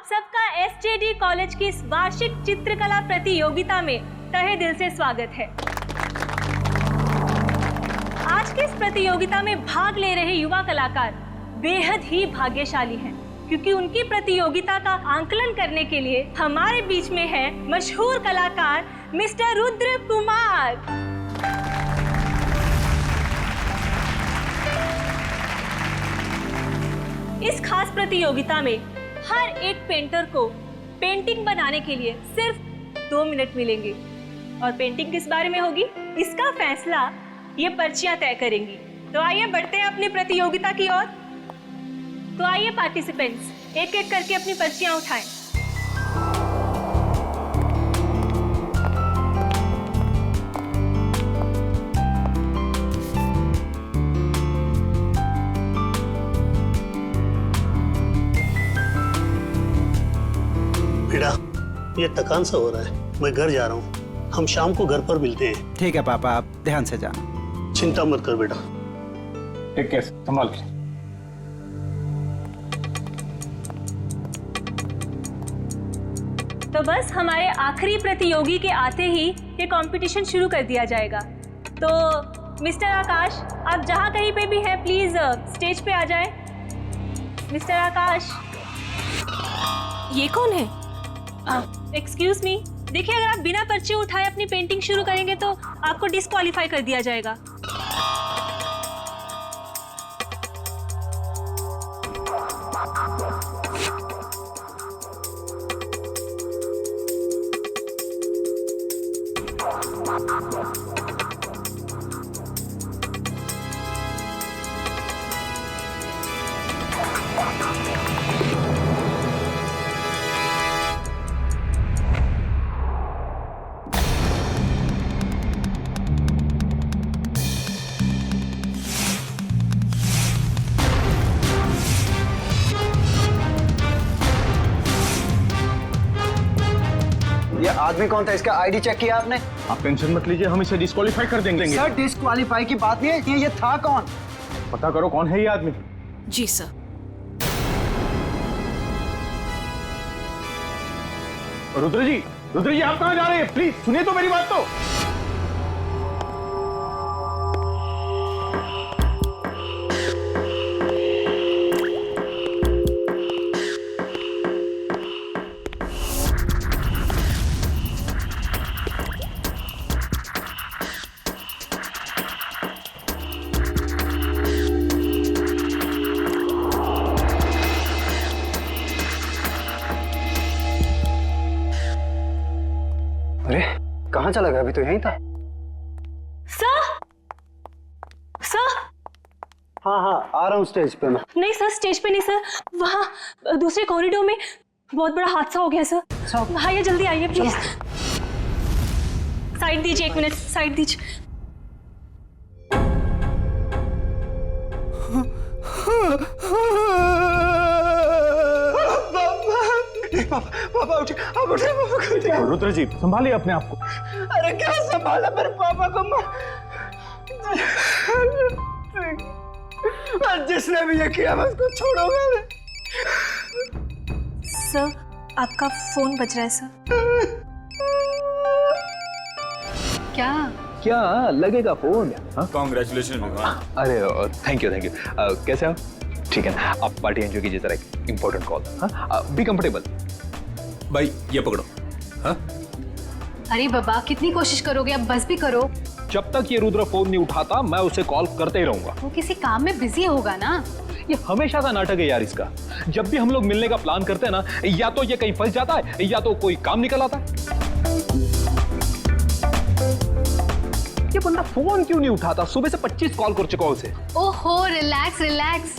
सबका SJD college की इस वार्षिक चित्रकला प्रतियोगिता में तहे दिल से स्वागत है। आज की इस प्रतियोगिता में भाग ले रहे युवा कलाकार बेहद ही भाग्यशाली हैं, क्योंकि उनकी प्रतियोगिता का आंकलन करने के लिए हमारे बीच में है मशहूर कलाकार मिस्टर रुद्र कुमार। इस खास प्रतियोगिता में हर एक पेंटर को पेंटिंग बनाने के लिए सिर्फ 2 मिनट मिलेंगे और पेंटिंग किस बारे में होगी इसका फैसला ये पर्चियां तय करेंगी। तो आइए बढ़ते हैं अपनी प्रतियोगिता की ओर। तो आइए पार्टिसिपेंट्स एक एक करके अपनी पर्चियां उठाएं। बेटा, ये थकान सा हो रहा है, मैं घर जा रहा हूँ। हम शाम को घर पर मिलते हैं। ठीक है पापा, आप ध्यान से जाना। चिंता मत कर बेटा। टेक केयर, संभाल के। तो बस हमारे आखिरी प्रतियोगी के आते ही ये कंपटीशन शुरू कर दिया जाएगा। तो मिस्टर आकाश, आप जहाँ कहीं पे भी हैं प्लीज स्टेज पे आ जाएं। मिस्टर आकाश। ये कौन है? एक्सक्यूज मी, देखिए अगर आप बिना पर्चे उठाए अपनी पेंटिंग शुरू करेंगे तो आपको डिस्क्वालीफाई कर दिया जाएगा। ये आदमी कौन था? इसका आईडी चेक किया आपने? आप टेंशन मत लीजिए, हम इसे डिस्क्वालीफाई कर देंगे। सर, डिस्क्वालीफाई की बात नहीं है, ये था कौन? पता करो कौन है ये आदमी। जी सर। रुद्र जी आप कहाँ जा रहे हैं? प्लीज सुनिए तो मेरी बात तो। अरे कहाँ चला गया? अभी तो यहीं था। सर, हाँ आ रहा हूँ स्टेज पे मैं। नहीं सर, स्टेज पे नहीं सर, वहाँ दूसरे कॉरिडोर में बहुत बड़ा हादसा हो गया सर। आइए जल्दी आइए प्लीज। साइड दीजिए, 1 मिनट साइड दीजिए। पापा उठे, आप उठे। रुद्र जी संभालिए अपने आप को। अरे क्या संभाला मेरे पापा को? जिसने भी ये किया मैं उसको छोड़ूंगा। सर, आपका फोन बज रहा है सर। क्या लगेगा फोन? कांग्रेचुलेशन विमान। अरे थैंक यू कैसे हो? ठीक है ना, आप पार्टी एंजॉय कीजिए, जरा एक इंपॉर्टेंट कॉल। Be comfortable. भाई ये पकड़ो। हाँ अरे बाबा, कितनी कोशिश करोगे? अब बस भी करो। जब तक ये रुद्र फोन नहीं उठाता मैं उसे कॉल करते ही रहूंगा। वो किसी काम में बिजी होगा ना। ये हमेशा का नाटक है यार इसका। जब भी हम लोग मिलने का प्लान करते हैं ना, या तो ये कहीं फंस जाता है या तो कोई काम निकल आता है। ये बंदा फोन क्यों नहीं उठाता? सुबह से 25 कॉल कर चुका हूं उसे। ओहो, रिलैक्स।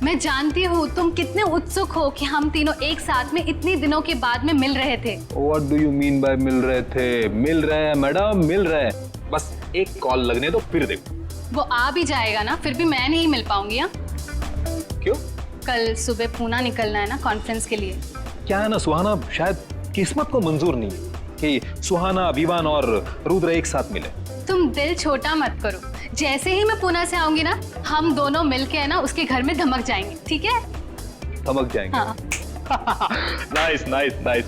मैं जानती हूँ तुम कितने उत्सुक हो कि हम तीनों एक साथ में इतने दिनों के बाद में मिल रहे थे। What do you mean by मिल रहे थे? मिल रहे हैं मैडम, मिल रहे हैं। बस एक कॉल लगने दो, फिर देखो। वो आ भी जाएगा ना, फिर भी मैं नहीं मिल पाऊंगी। क्यों? कल सुबह पूना निकलना है ना कॉन्फ्रेंस के लिए। क्या है ना सुहाना, शायद किस्मत को मंजूर नहीं है कि सुहाना, विवान और रुद्र एक साथ मिले। तुम दिल छोटा मत करो। जैसे ही मैं पुणे से आऊंगी ना, हम दोनों मिलके है ना उसके घर में धमक जाएंगे, ठीक है? धमक जाएंगे? हाँ। Nice nice nice.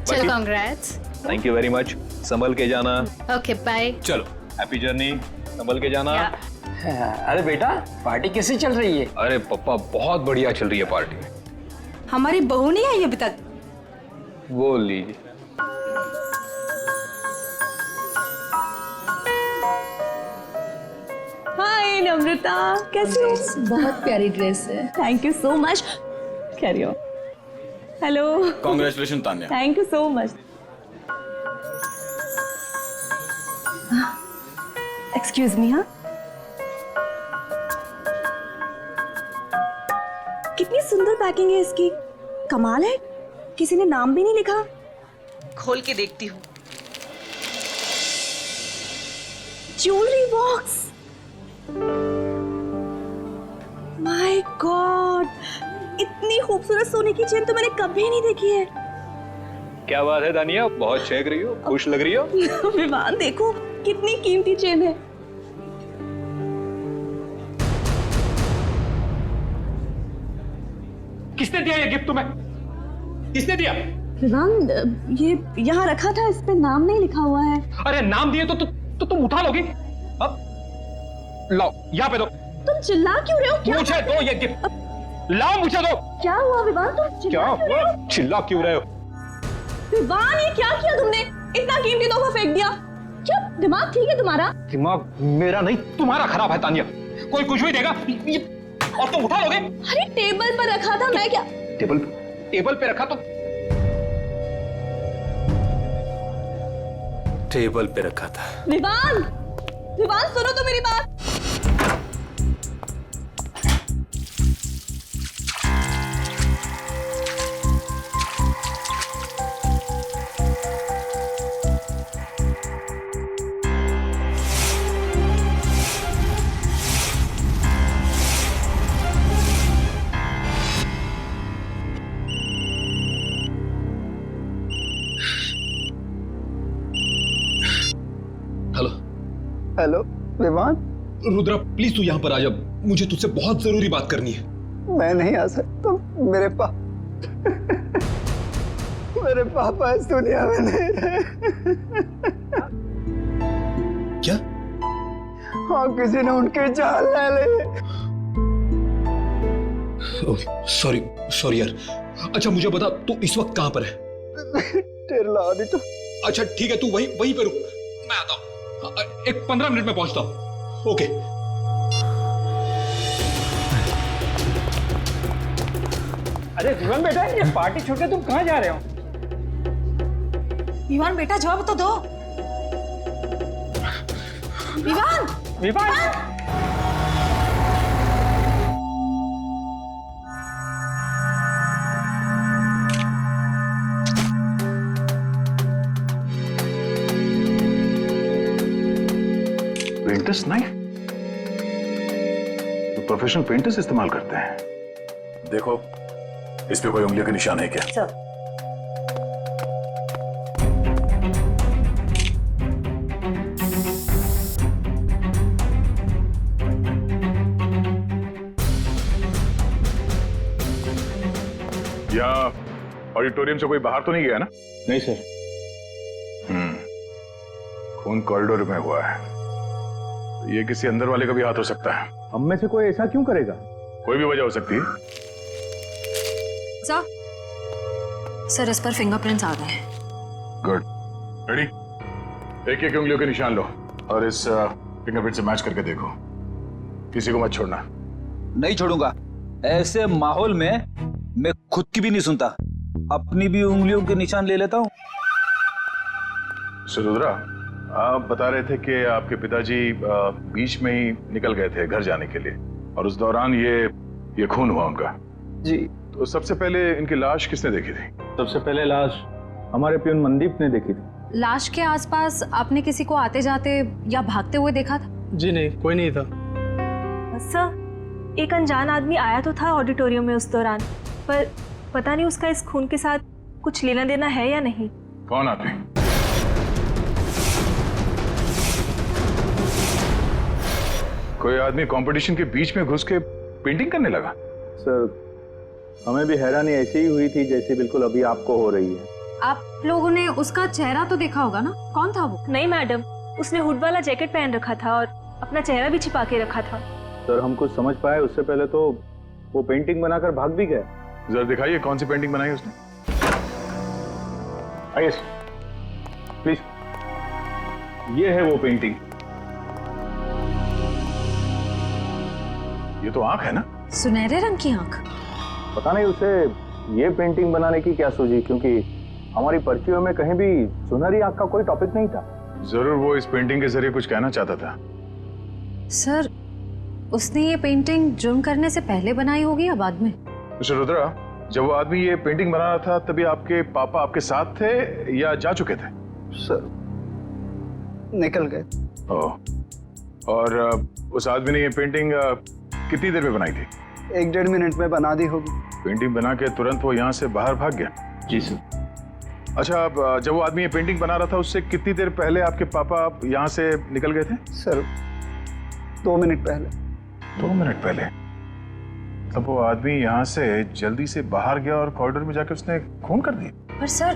चलो congrats. Thank you very much. संभल के जाना। Okay bye. चलो हैप्पी जर्नी। संभल के जाना। अरे बेटा पार्टी कैसी चल रही है? अरे पापा बहुत बढ़िया चल रही है पार्टी। हमारी बहू नहीं आई अभी तक। वो लीजिए। हाय नम्रता, कैसी हो? बहुत प्यारी ड्रेस है। Thank you so much. Carry on. Hello. Congratulation Tanya. Thank you so much. Excuse me. हाँ, कितनी सुंदर पैकिंग है इसकी। कमाल है, किसी ने नाम भी नहीं लिखा। खोल के देखती हूँ। Jewellery box. माय गॉड, इतनी खूबसूरत सोने की चेन तो मैंने कभी नहीं देखी है। क्या बात है दानिया, बहुत चहक रही हो, खुश लग रही हो। विवान देखो कितनी कीमती चेन है। किसने दिया ये गिफ्ट तुम्हें? किसने दिया? विवान ये यहाँ रखा था, इस पे नाम नहीं लिखा हुआ है। अरे नाम दिए तो तुम उठा लोगी। अब लाओ यहाँ पे दो। तुम चिल्ला क्यों रहे हो? क्या मुझे दो ये गिफ्ट, लाओ मुझे दो। क्या हुआ विवान, तुम क्या चिल्ला क्यों रहे हो? चिल्ला क्यों रहे हो? विवान ये क्या किया तुमने? इतना कीमती तोहफा फेंक दिया। क्या दिमाग ठीक है तुम्हारा? दिमाग मेरा नहीं तुम्हारा खराब है तानिया। कोई कुछ भी देगा और तुम उठा लोगे। अरे टेबल पर रखा था, मैं क्या? टेबल पे रखा तो टेबल पे रखा था। विवान, विवान सुनो तो मेरी बात। Hello. Hello Vivaan. Rudra please तू यहाँ पर आ जा, मुझे तुझसे बहुत जरूरी बात करनी है। मैं नहीं आ सकता, मेरे पापा इस दुनिया में नहीं रहे। क्या? हाँ, किसी ने उनकी जान ले ली। सॉरी सॉरी यार। अच्छा मुझे बता तू इस वक्त कहाँ पर है? टेरला ऑडिटर। अच्छा ठीक है, तू वहीं पे रुक, मैं आता हूँ। एक 15 मिनट में पहुंचता हूँ। ओके। अरे विवान बेटा, ये पार्टी छोड़ के तुम कहाँ जा रहे हो? विवान बेटा जवाब तो दो। विवान, विवान। पेंटर्स नाइफ तो प्रोफेशनल पेंटर्स इस्तेमाल करते हैं। देखो इस पे कोई उंगलियों के निशान है क्या? सर। यहाँ ऑडिटोरियम से कोई बाहर तो नहीं गया ना? नहीं सर। खून कॉरिडोर में हुआ है, ये किसी अंदर वाले का भी हाथ हो सकता है। हम में से कोई ऐसा क्यों करेगा? कोई भी वजह हो सकती है। सर इस पर फिंगरप्रिंट्स आ गए हैं। Good, ready? एक एक उंगलियों के निशान लो और इस फिंगरप्रिंट से मैच करके देखो। किसी को मत छोड़ना। नहीं छोड़ूंगा। ऐसे माहौल में मैं खुद की भी नहीं सुनता, अपनी भी उंगलियों के निशान ले लेता हूँ। रुद्रा, आप बता रहे थे कि आपके पिताजी बीच में ही निकल गए थे घर जाने के लिए और उस दौरान ये खून हुआ उनका। जी। तो सबसे पहले इनकी लाश किसने देखी थी? सबसे पहले लाश हमारे प्यून मनदीप ने देखी थी। लाश के आसपास आपने किसी को आते जाते या भागते हुए देखा था? जी नहीं, कोई नहीं था। सर एक अनजान आदमी आया तो था ऑडिटोरियम में उस दौरान, पर पता नहीं उसका इस खून के साथ कुछ लेना देना है या नहीं। कौन आदमी? कोई आदमी कंपटीशन के बीच में घुस के पेंटिंग करने लगा? सर हमें भी हैरानी ऐसी ही हुई थी जैसी बिल्कुल अभी आपको हो रही है। आप लोगों ने उसका चेहरा तो देखा होगा ना, कौन था वो? नहीं मैडम, उसने हुड वाला जैकेट पहन रखा था और अपना चेहरा भी छिपा के रखा था। सर हम कुछ समझ पाए उससे पहले तो वो पेंटिंग बनाकर भाग भी गया। जरा दिखाइए कौन सी पेंटिंग बनाई उसने। आइए प्लीज, ये है वो पेंटिंग। ये तो आंख है ना? सुनहरे रंग की आंख। पता नहीं उसे ये पेंटिंग बनाने की क्या सूझी, क्योंकि हमारी पर्चियों में कहीं भी सुनहरी आंख का कोई टॉपिक नहीं था। जरूर वो इस पेंटिंग के जरिए कुछ कहना चाहता था। सर, उसने ये पेंटिंग जुर्म करने से पहले बनाई होगी या बाद में? मिस्टर रुद्रा, जब वो आदमी ये पेंटिंग बना रहा था तभी आपके पापा आपके साथ थे या जा चुके थे? सर निकल गए। ओह, और उस आदमी ने ये पेंटिंग कितनी देर में बनाई थी? 1-1.5 मिनट में बना दी होगी। पेंटिंग बना के तुरंत वो यहाँ से बाहर भाग गया? जी सर। अच्छा, अब जब वो आदमी ये पेंटिंग बना रहा था उससे कितनी देर पहले आपके पापा यहाँ से निकल गए थे? सर 2 मिनट पहले। 2 मिनट पहले? तब वो आदमी यहाँ से जल्दी से बाहर गया और कॉरिडोर में जाके उसने खून कर दिया। पर सर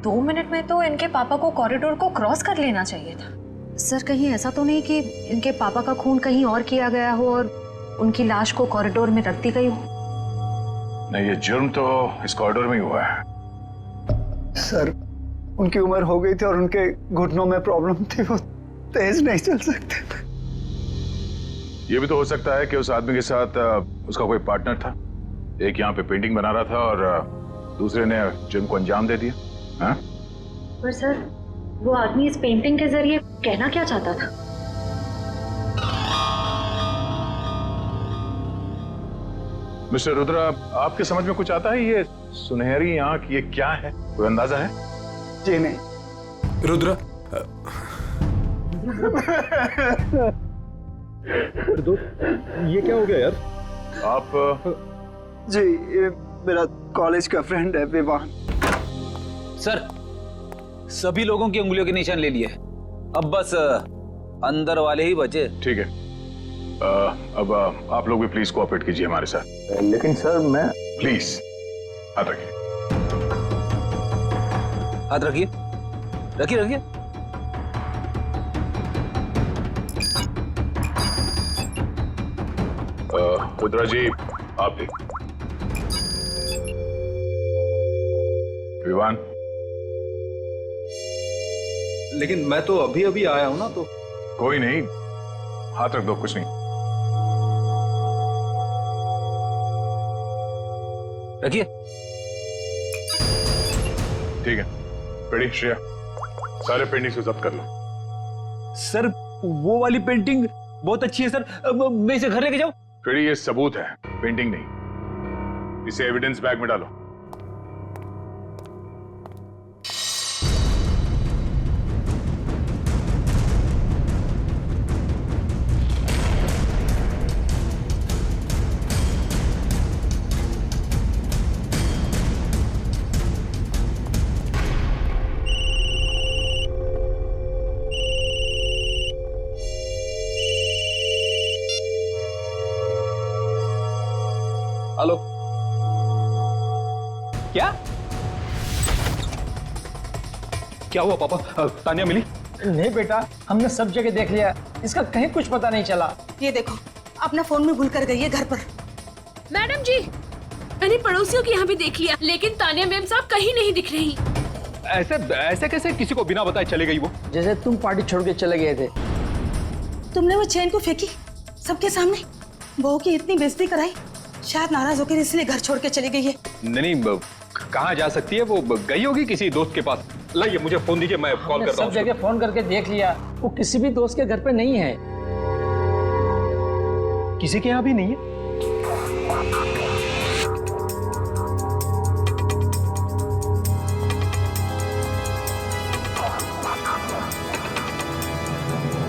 2 मिनट में तो इनके पापा को कॉरिडोर को क्रॉस कर लेना चाहिए था। सर कहीं ऐसा तो नहीं कि इनके पापा का खून कहीं और किया गया हो और उनकी लाश को कॉरिडोर में रख दी गई हो? नहीं, ये जुर्म तो इस कॉरिडोर में ही हुआ है। सर उनकी उम्र हो गई थी और उनके घुटनों में प्रॉब्लम थी, वो तेज नहीं चल सकते। ये भी तो हो सकता है कि उस आदमी के साथ उसका कोई पार्टनर था। एक यहाँ पे पेंटिंग बना रहा था और दूसरे ने जुर्म को अंजाम दे दिया। हाँ? पर सर वो आदमी इस पेंटिंग के जरिए कहना क्या चाहता था? मिस्टर रुद्रा, आपके समझ में कुछ आता है? ये सुनहरी आंख ये क्या है, कोई अंदाजा है? जी नहीं। रुद्रा, ये क्या हो गया यार? आप जी ये मेरा कॉलेज का फ्रेंड है विवान। सर सभी लोगों की उंगलियों के निशान ले लिए, अब बस अंदर वाले ही बचे। ठीक है, अब आप लोग भी प्लीज कोऑपरेट कीजिए हमारे साथ। लेकिन सर मैं प्लीज हाथ रखिए। हाथ रखिए, रखिए रखिए। रुद्रा जी, आप भी। विवान, लेकिन मैं तो अभी अभी आया हूं ना, तो कोई नहीं, हाथ रख दो, कुछ नहीं। रखिए। ठीक है, रेडी श्रेया, सारे पेंटिंग्स को जब्त कर लो। सर वो वाली पेंटिंग बहुत अच्छी है सर, मैं इसे घर लेके जाऊं? रेडी, ये सबूत है, पेंटिंग नहीं। इसे एविडेंस बैग में डालो। हेलो, क्या क्या हुआ पापा? तानिया मिली? नहीं बेटा, हमने सब जगह देख लिया, इसका कहीं कुछ पता नहीं चला। ये देखो, अपना फोन में भूल कर गई है घर पर। मैडम जी, मैंने पड़ोसियों के यहाँ भी देख लिया, लेकिन तानिया मैम साहब कहीं नहीं दिख रही। ऐसे ऐसे कैसे किसी को बिना बताए चले गई वो? जैसे तुम पार्टी छोड़ के चले गए थे। तुमने वो चेन को फेंकी सबके सामने, बहू की इतनी बेइज्जती कराई, शायद नाराज होकर इसलिए घर छोड़ के चली गई है। नहीं, कहाँ जा सकती है वो? गई होगी किसी दोस्त के पास। लाइए मुझे फोन दीजिए, मैं कॉल करता हूँ। सब जगह फोन करके देख लिया, वो किसी भी दोस्त के घर पे नहीं है। किसी के यहाँ भी नहीं है?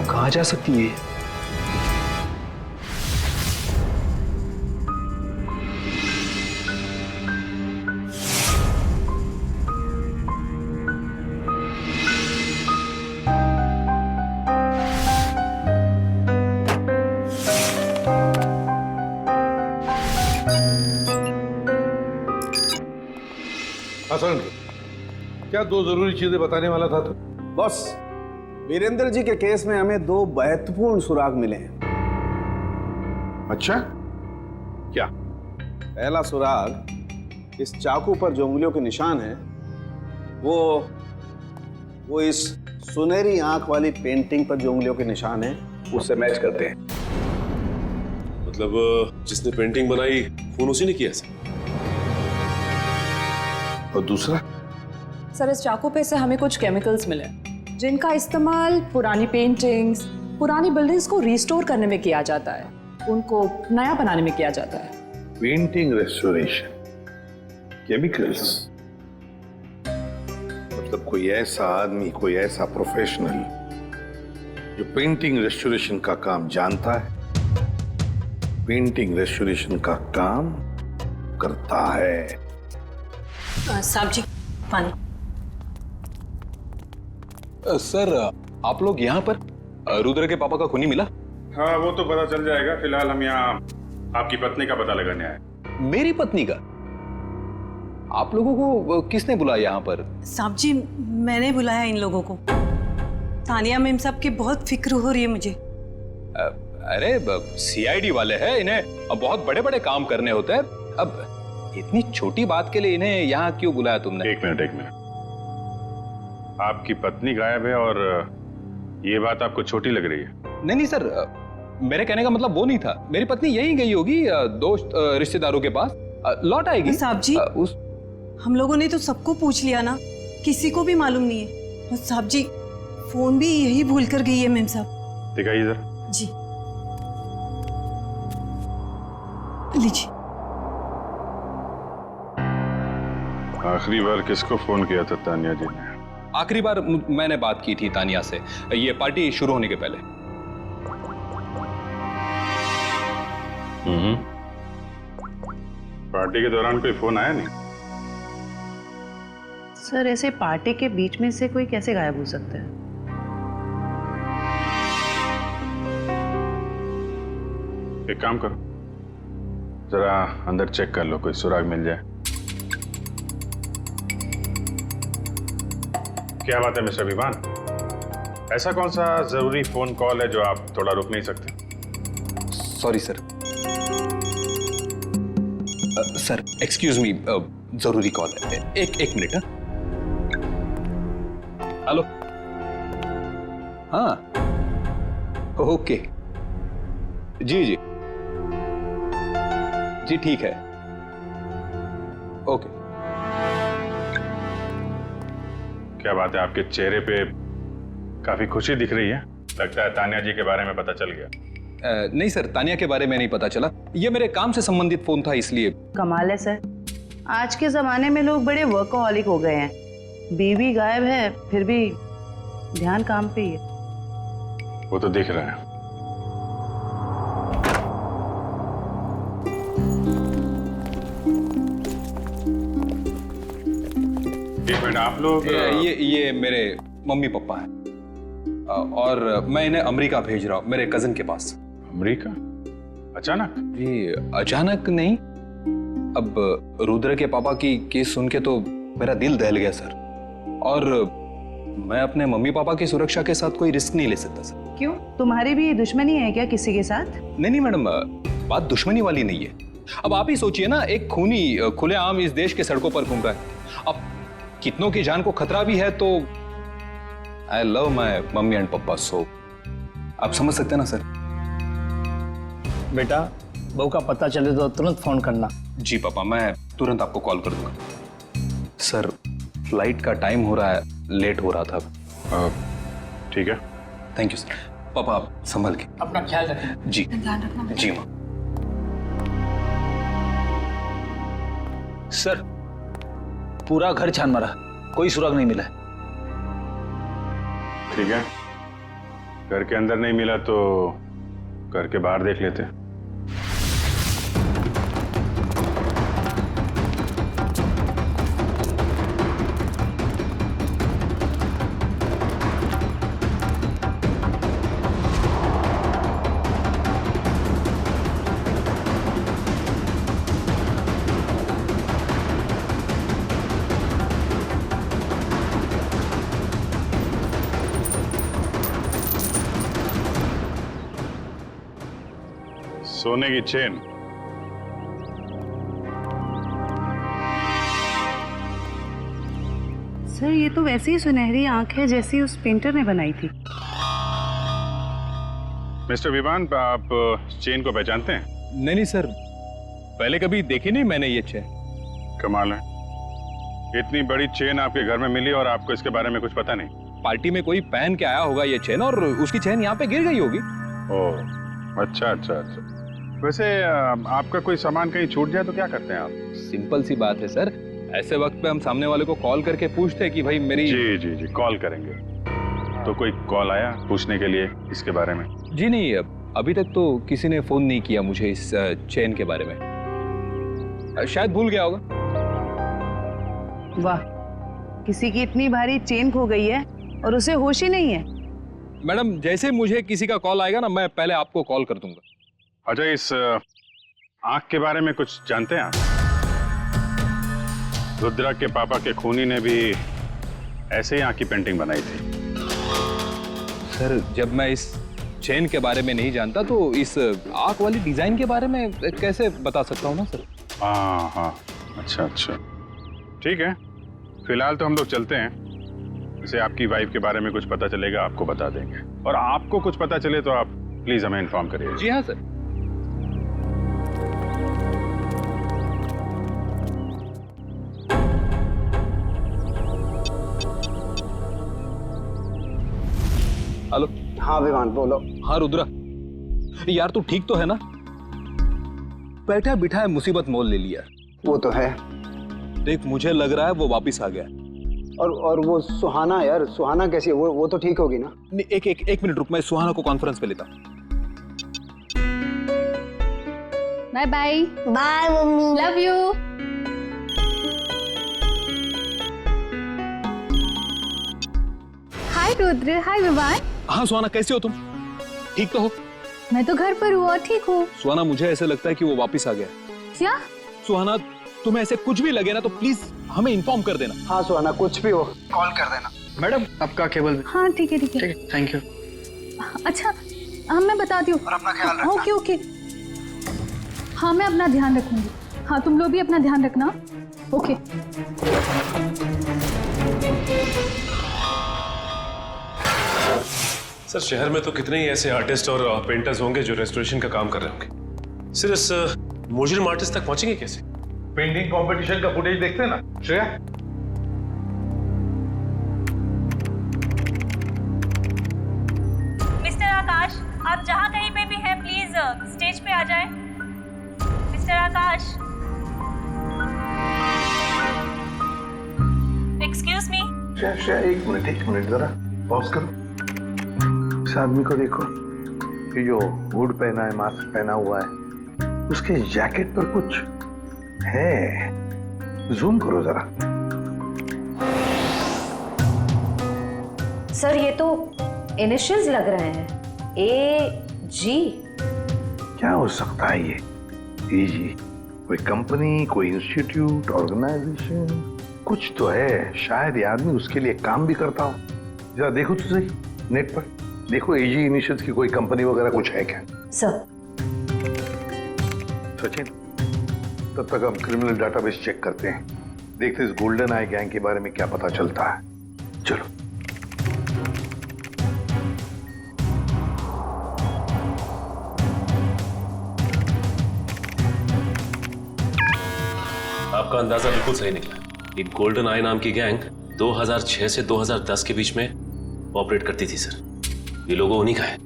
कहाँ जा सकती है? भाषण क्या 2 जरूरी चीजें बताने वाला था तो? बॉस, वीरेंद्र जी के केस में हमें 2 महत्वपूर्ण सुराग मिले हैं। अच्छा, क्या? पहला सुराग, इस चाकू पर जो उंगलियों के निशान है वो इस सुनहरी आंख वाली पेंटिंग पर जो उंगलियों के निशान है उससे मैच करते हैं। मतलब जिसने पेंटिंग बनाई खून उसी ने किया सर। और दूसरा? सर, इस चाकू पे से हमें कुछ केमिकल्स मिले जिनका इस्तेमाल पुरानी पेंटिंग्स, पुरानी बिल्डिंग्स को रिस्टोर करने में किया जाता है, उनको नया बनाने में किया जाता है। पेंटिंग रेस्टोरेशन, केमिकल्स, मतलब कोई ऐसा आदमी, कोई ऐसा प्रोफेशनल जो पेंटिंग रेस्टोरेशन का काम जानता है, पेंटिंग रेस्टोरेशन का काम करता है। साहब जी, पानी। सर, आप लोग यहाँ पर रुद्र के पापा का खूनी मिला? हाँ, वो तो पता चल जाएगा। फिलहाल हम यहाँ आपकी पत्नी का पता लगाने आए। मेरी पत्नी का? आप लोगों को किसने बुलाया यहाँ पर? साहब जी, मैंने बुलाया इन लोगों को। तानिया मैम साहब की बहुत फिक्र हो रही है मुझे। अरे सीआईडी वाले हैं, इन्हें अब बहुत बड़े बड़े काम करने होते हैं। अब इतनी छोटी बात के लिए इन्हें यहाँ क्यों बुलाया तुमने? एक मिनट। आपकी पत्नी गायब है और ये बात आपको छोटी लग रही है? नहीं सर, मेरे कहने का मतलब वो नहीं था। मेरी पत्नी यहीं गई होगी दोस्त रिश्तेदारों के पास, लौट आएगी। साहब जी, हम लोगों ने तो सबको पूछ लिया ना, किसी को भी मालूम नहीं है। और साहब जी, फोन भी यही भूल कर गई है मैम साहब। दिखाइए जरा। जी लीजिए। आखिरी बार किसको फोन किया था तानिया जी ने? आखिरी बार मैंने बात की थी तानिया से, ये पार्टी शुरू होने के पहले। पार्टी के दौरान कोई फोन आया नहीं? सर, ऐसे पार्टी के बीच में से कोई कैसे गायब हो सकता है? एक काम करो, जरा अंदर चेक कर लो, कोई सुराग मिल जाए। क्या बात है मिस्टर विवान, ऐसा कौन सा जरूरी फोन कॉल है जो आप थोड़ा रुक नहीं सकते? Sorry sir. Sir excuse me, जरूरी कॉल है। एक मिनट। हेलो। हाँ, ओके, जी ठीक है, ओके। क्या बात है, आपके चेहरे पे काफी खुशी दिख रही है। लगता है तानिया जी के बारे में पता चल गया। नहीं सर, तानिया के बारे में नहीं पता चला। ये मेरे काम से संबंधित फोन था, इसलिए। कमाल है सर, आज के जमाने में लोग बड़े वर्कहॉलिक हो गए हैं। बीवी गायब है फिर भी ध्यान काम पे ही है। वो तो दिख रहा है। एक मिनट, आप लोग? ये मेरे मम्मी पापा हैं और मैं इन्हें अमेरिका भेज रहा हूँ, मेरे कजिन के पास। अमेरिका? अचानक? जी अचानक नहीं, अब रुद्र के पापा की केस सुन के तो मेरा दिल दहल गया सर, और मैं अपने मम्मी पापा की सुरक्षा के साथ कोई रिस्क नहीं ले सकता सर। क्यों, तुम्हारी भी दुश्मनी है क्या किसी के साथ? नहीं मैडम, बात दुश्मनी वाली नहीं है। अब आप ही सोचिए ना, एक खूनी खुलेआम इस देश के सड़कों पर घूम रहा है। अब कितनों की जान को खतरा भी है, तो I love my mummy and पापा, सो आप समझ सकते हैं ना सर। बेटा, बहू का पता चले तो तुरंत फोन करना। जी पापा, मैं तुरंत आपको कॉल कर दूंगा। सर फ्लाइट का टाइम हो रहा है, लेट हो रहा था। ठीक है, थैंक यू सर। पापा आप संभल के अपना ख्याल रखें। जी जी माँ। सर पूरा घर छान मारा, कोई सुराग नहीं मिला है। ठीक है, घर के अंदर नहीं मिला तो घर के बाहर देख लेते हैं। सोने की चेन। सर ये तो वैसी ही सुनहरी आंख है जैसी उस पेंटर ने बनाई थी। मिस्टर विवान, आप चेन को पहचानते हैं? नहीं सर, पहले कभी देखी नहीं मैंने ये चेन। कमाल है, इतनी बड़ी चेन आपके घर में मिली और आपको इसके बारे में कुछ पता नहीं? पार्टी में कोई पहन के आया होगा ये चेन और उसकी चेन यहाँ पे गिर गई होगी। ओह, अच्छा अच्छा अच्छा। वैसे आपका कोई सामान कहीं छूट जाए तो क्या करते हैं आप? सिंपल सी बात है सर, ऐसे वक्त पे हम सामने वाले को कॉल करके पूछते हैं कि भाई मेरी। जी जी जी, कॉल करेंगे। तो कोई कॉल आया पूछने के लिए इसके बारे में? जी नहीं, अभी तक तो किसी ने फोन नहीं किया मुझे इस चेन के बारे में। शायद भूल गया होगा। वाह, किसी की इतनी भारी चेन खो गई है और उसे होश ही नहीं है। मैडम, जैसे मुझे किसी का कॉल आएगा ना, मैं पहले आपको कॉल कर दूंगा। अच्छा, इस आंख के बारे में कुछ जानते हैं आप? रुद्रा के पापा के खूनी ने भी ऐसे ही आंख की पेंटिंग बनाई थी। सर, जब मैं इस चेन के बारे में नहीं जानता तो इस आंख वाली डिजाइन के बारे में कैसे बता सकता हूँ ना सर। हाँ हाँ, अच्छा अच्छा, ठीक है। फिलहाल तो हम लोग चलते हैं। जैसे आपकी वाइफ के बारे में कुछ पता चलेगा आपको बता देंगे, और आपको कुछ पता चले तो आप प्लीज हमें इन्फॉर्म करिए। जी हाँ सर। हेलो। हाँ विमान, बोलो। हाँ रुद्रा, यार तू ठीक तो है ना? बैठा बिठा मुसीबत मोल ले लिया। वो तो है। देख, मुझे लग रहा है वो वापिस आ गया। और वो सुहाना, यार सुहाना कैसी है? वो तो ठीक होगी ना? एक मिनट रुक, मैं सुहाना को कॉन्फ्रेंस पे लेता। Bye bye. Bye mummy, love you. Hi Rudra, hi Vivaan. हाँ सुहाना, कैसे हो तुम? ठीक तो हो? मैं तो घर पर हूँ और ठीक हूँ। सुहाना, मुझे ऐसे लगता है कि वो वापिस आ गया। क्या? सुहाना, तुम्हें ऐसे कुछ भी लगे ना तो प्लीज हमें इन्फॉर्म कर देना। हाँ सुहाना, कुछ भी हो कॉल कर देना। मैडम, आपका केबल। हाँ ठीक है ठीक है। Thank you. अच्छा, हाँ मैं बताती हूँ। और अपना ख्याल रखना। Okay okay. हाँ मैं अपना ध्यान रखूंगी। हाँ तुम लोग भी अपना ध्यान रखना। ओके। सर, शहर में तो कितने ही ऐसे आर्टिस्ट और पेंटर्स होंगे जो रेस्टोरेशन का काम कर रहे होंगे। सिर्फ इस मुजरिम आर्टिस्ट तक पहुंचेंगे कैसे? पेंटिंग कंपटीशन का फुटेज देखते हैं ना श्रेया? मिस्टर आकाश, आप जहाँ कहीं पे भी हैं प्लीज स्टेज पे आ जाएं। मिस्टर आकाश, एक्सक्यूज मी। श्रेया, एक मिनट जरा पॉज करो। इस आदमी को देखो, ये जो हुड पहना है, मास्क पहना हुआ है, उसके जैकेट पर कुछ है। जूम करो जरा। सर ये तो इनिशियल्स लग रहे हैं, AG। क्या हो सकता है ये? AG? कोई कंपनी, कोई इंस्टीट्यूट, ऑर्गेनाइजेशन, कुछ तो है। शायद ये आदमी उसके लिए काम भी करता हो। जरा देखो तो सही नेट पर, देखो AG इनिशियल्स की कोई कंपनी वगैरह कुछ है क्या? सर। सचिन, तब तक हम क्रिमिनल डाटाबेस चेक करते हैं, देखते इस गोल्डन आई गैंग के बारे में क्या पता चलता है। चलो। आपका अंदाजा बिल्कुल सही निकला। ये गोल्डन आई नाम की गैंग 2006 से 2010 के बीच में ऑपरेट करती थी सर। ये लोगों उन्हीं का है।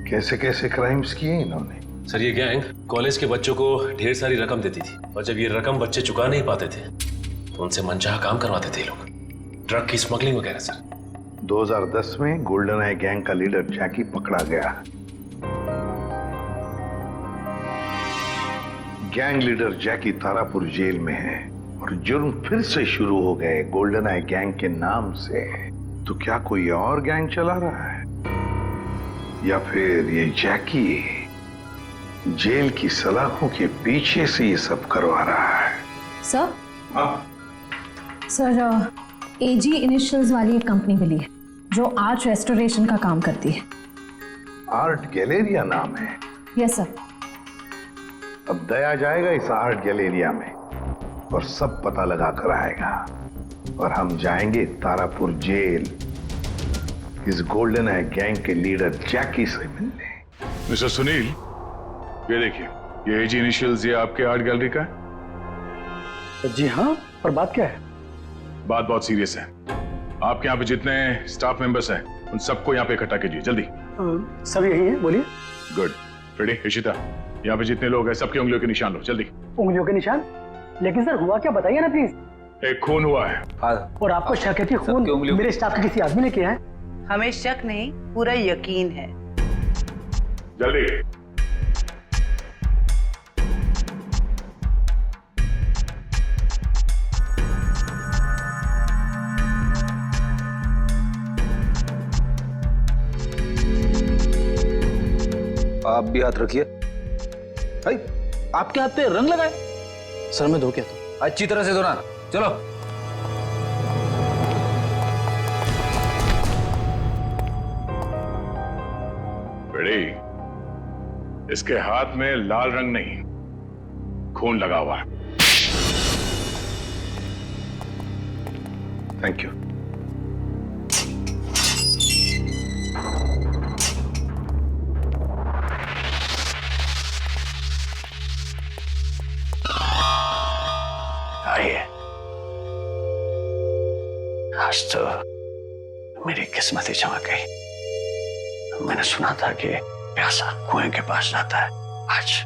कैसे कैसे क्राइम्स किए इन्होंने? सर, ये गैंग कॉलेज के बच्चों को ढेर सारी रकम देती थी, और जब ये रकम बच्चे चुका नहीं पाते थे तो उनसे मनचाहा काम करवाते थे लोग, ड्रग की स्मगलिंग वगैरह सर। 2010 में गोल्डन आई गैंग का लीडर जैकी पकड़ा गया। गैंग लीडर जैकी तारापुर जेल में है और जुर्म फिर से शुरू हो गए गोल्डन आई गैंग के नाम से। तो क्या कोई और गैंग चला रहा है, या फिर ये जैकी जेल की सलाखों के पीछे से ये सब करवा रहा है? सर। हाँ? सर, AG इनिशियल्स वाली एक कंपनी मिली है जो आर्ट रेस्टोरेशन का काम करती है। आर्ट गैलेरिया नाम है? Yes sir. अब दया जाएगा इस आर्ट गैलेरिया में और सब पता लगा कर आएगा और हम जाएंगे तारापुर जेल इस गोल्डन आई गैंग के लीडर जैकी से मिलने। मिस्टर सुनील, ये देखिए, ये एजी इनिशियल्स ये आपके आर्ट गैलरी का है। जी हाँ, पर बात क्या है? बात बहुत सीरियस है। आपके यहाँ पे जितने स्टाफ मेंबर्स हैं उन सबको यहाँ पे इकट्ठा कीजिए जल्दी। सब यही है, बोलिए। गुड। फ्रेडी, इशिता, यहाँ पे जितने लोग हैं सबकी उंगलियों के निशान लो जल्दी। उंगलियों के निशान? लेकिन सर हुआ क्या, बताइए ना प्लीज। एक खून हुआ है। और आपको शक है कि खून मेरे स्टाफ के किसी आदमी ने किया है? हमें शक नहीं, पूरा यकीन है। जल्दी। आप भी हाथ रखिए। भाई, आपके हाथ पे रंग लगाए? सर मैं धो के आता हूं। अच्छी तरह से धोना। चलो। बड़ी, इसके हाथ में लाल रंग नहीं, खून लगा हुआ है। Thank you. आइए, आज तो मेरी किस्मत ही चमक गई। मैंने सुना था कि प्यासा कुएं के पास जाता है, आज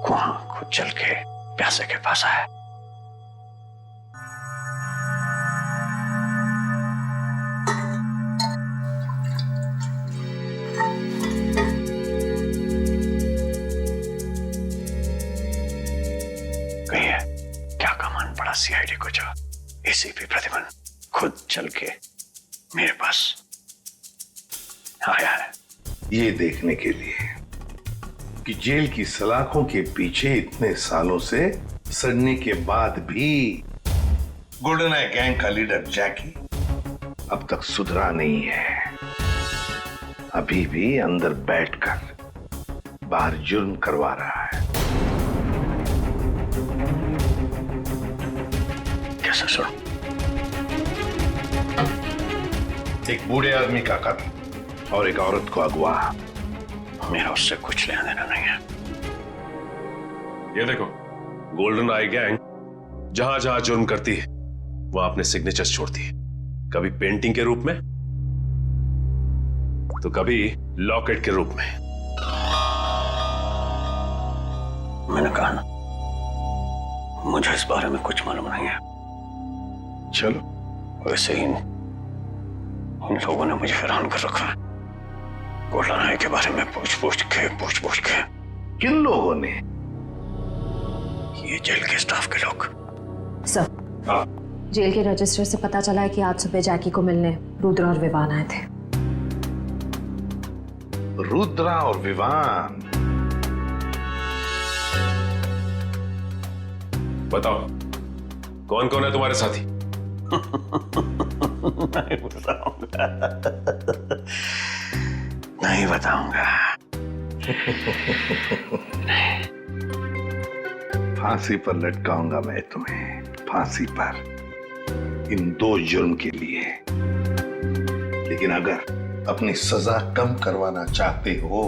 कुआं खुद चल के प्यासे के पास आया। कहिए, क्या कमान पड़ा सीआईडी को जो एसीपी प्रतिमन खुद चल के मेरे पास आया है? ये देखने के लिए कि जेल की सलाखों के पीछे इतने सालों से सड़ने के बाद भी गोल्डन आई गैंग का लीडर जैकी अब तक सुधरा नहीं है। अभी भी अंदर बैठकर बाहर जुर्म करवा रहा है। कैसा सुनो? एक बूढ़े आदमी का कत्ल और एक औरत को अगवा। मेरा उससे कुछ लेना देना नहीं है। ये देखो, गोल्डन आई गैंग जहां जहां जुर्म करती है वहां अपने सिग्नेचर्स छोड़ती है, कभी पेंटिंग के रूप में तो कभी लॉकेट के रूप में। मैंने कहा ना, मुझे इस बारे में कुछ मालूम नहीं है। चलो, वैसे ही इन लोगों ने मुझे हैरान कर रखा है। गोल्डन आई के बारे में पूछ पूछ के। किन लोगों ने? ये जेल के स्टाफ के लोग। सर, जेल के रजिस्टर से पता चला है कि आज सुबह जैकी को मिलने रुद्रा और विवान आए थे। रुद्रा और विवान? बताओ, कौन कौन है तुम्हारे साथी? नहीं बताऊंगा। फांसी पर लटकाऊंगा मैं तुम्हें, फांसी पर, इन 2 जुर्म के लिए। लेकिन अगर अपनी सजा कम करवाना चाहते हो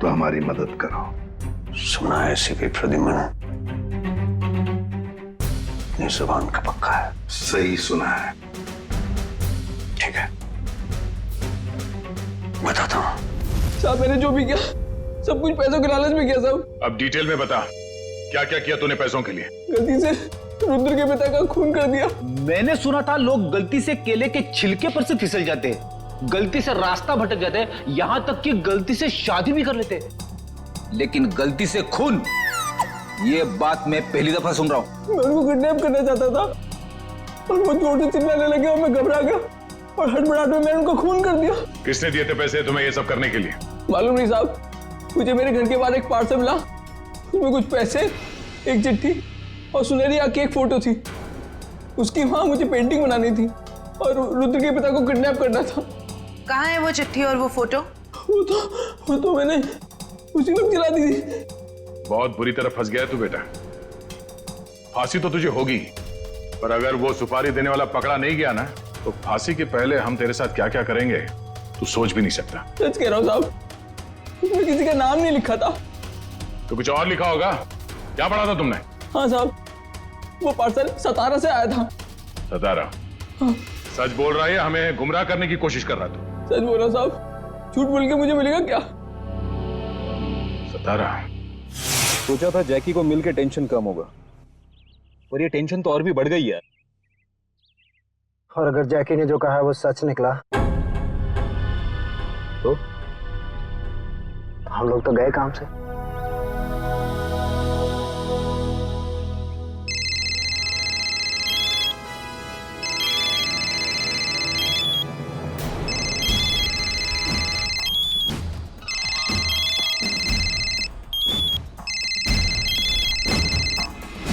तो हमारी मदद करो। सुना है एसीपी प्रद्युमन अपनी जुबान का पक्का है। सही सुना है। ठीक है, बताता हूँ। साहब, मैंने जो भी किया सब कुछ पैसों के लालच में किया साहब। अब डिटेल में बता, क्या क्या किया तूने पैसों के लिए? गलती से रुद्र के पिता का खून कर दिया। मैंने सुना था लोग गलती से केले के छिलके पर से फिसल जाते हैं, गलती से रास्ता भटक जाते हैं, यहां तक कि गलती से शादी भी कर लेते हैं। लेकिन गलती से खून, ये बात मैं पहली दफा सुन रहा हूं। मैं उनको किडनैप करना चाहता था और वो जोर चिल्लाने लगे और मैं घबरा गया और हड़बड़ाहट में मैंने उनको खून कर दिया। किसने दिए थे पैसे तुम्हें ये सब करने के लिए? मालूम नहीं साहब, मुझे मेरे घर के बाहर एक पार्सल मिला, उसमें कुछ पैसे, एक चिट्ठी और सुनहरी आंख की एक फोटो थी। उसकी वहां मुझे पेंटिंग बनानी थी और रुद्र के पिता को किडनैप करना था। कहाँ है वो चिट्ठी और वो फोटो? वो तो मैंने उसी वक्त जला दी थी। बहुत बुरी तरह फंस गया है तू बेटा। फांसी तो तुझे होगी, पर अगर वो सुपारी देने वाला पकड़ा नहीं गया ना, तो फांसी के पहले हम तेरे साथ क्या क्या करेंगे तू सोच भी नहीं सकता। सच कह रहा हूँ साहब, उसमें किसी का नाम नहीं लिखा था। तो कुछ और लिखा होगा। क्या पढ़ा था तुमने? हाँ साहब, वो पार्सल सतारा से आया था। सतारा? हाँ। सच बोल रहा है, हमें गुमराह करने की कोशिश कर रहा तू? सच बोल रहा साहब, झूठ बोल के मुझे मिलेगा क्या? सतारा? सोचा था जैकी को मिलके टेंशन कम होगा, और ये टेंशन तो और भी बढ़ गई है। और अगर जैकी ने जो कहा है वो सच निकला तो हम लोग तो गए काम से।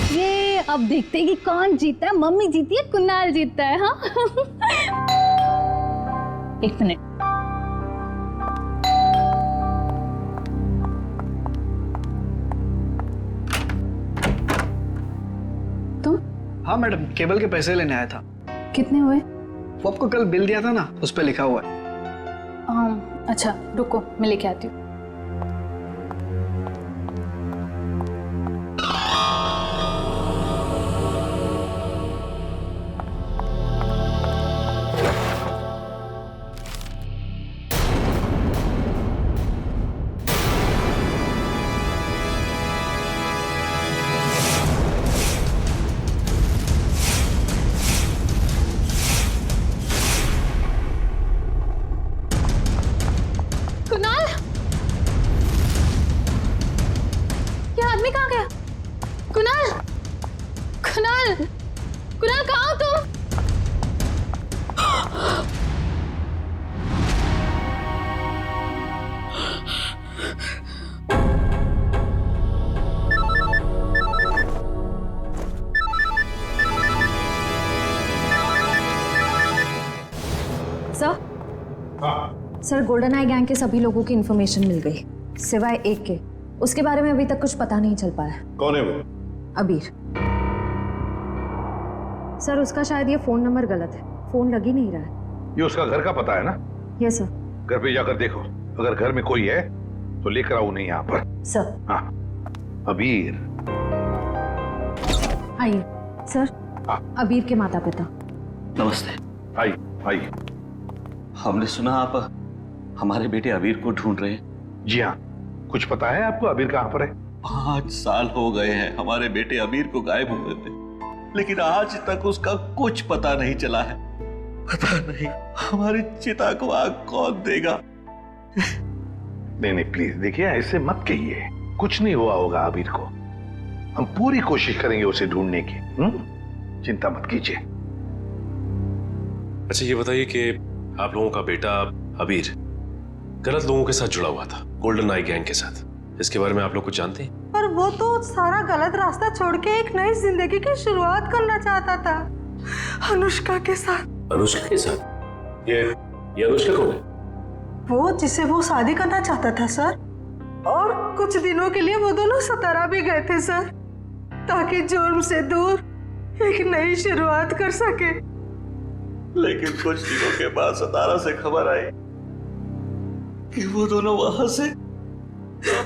ये अब देखते हैं कि कौन जीता है, मम्मी जीती है कुणाल जीतता है। हाँ एक मिनट। तुम? हाँ मैडम, केबल के पैसे लेने आया था। कितने हुए? वो आपको कल बिल दिया था ना, उस पर लिखा हुआ है। अच्छा रुको, मैं लेके आती हूँ। कुणाल कहाँ हो तुम? सर, गोल्डन आई गैंग के सभी लोगों की इंफॉर्मेशन मिल गई, सिवाय एक के। उसके बारे में अभी तक कुछ पता नहीं चल पाया। कौन है वो? अबीर। सर, उसका शायद ये फोन नंबर गलत है, फोन लग ही नहीं रहा है। ये उसका घर का पता है ना? Yes sir. घर पे जाकर देखो, अगर घर में कोई है तो लेकर आओ उन्हें यहाँ पर। सर। हाँ, अबीर। आइए सर। हाँ। अबीर के माता पिता। नमस्ते। आइए आइए। हमने सुना आप हमारे बेटे अबीर को ढूंढ रहे हैं। जी हाँ, कुछ पता है आपको अबीर कहाँ पर है? 5 साल हो गए हैं हमारे बेटे अबीर को गायब हुए थे, लेकिन आज तक उसका कुछ पता नहीं चला है। पता नहीं हमारी चिता को आग कौन देगा। नहीं नहीं प्लीज देखिए, ऐसे मत कहिए, कुछ नहीं हुआ होगा अबीर को। हम पूरी कोशिश करेंगे उसे ढूंढने की। चिंता मत कीजिए। अच्छा ये बताइए कि आप लोगों का बेटा अबीर गलत लोगों के साथ जुड़ा हुआ था, गोल्डन आई गैंग के साथ, इसके बारे में आप लोग कुछ जानते हैं? पर वो तो सारा गलत रास्ता छोड़ के एक नई जिंदगी की शुरुआत करना चाहता था, अनुष्का के साथ। अनुष्का के साथ? ये अनुष्का कौन है? वो जिसे वो शादी करना चाहता था सर, और कुछ दिनों के लिए वो दोनों सतारा भी गए थे सर, ताकि जुर्म से दूर एक नई शुरुआत कर सके। लेकिन कुछ दिनों के बाद सतारा से खबर आई कि वो दोनों वहां से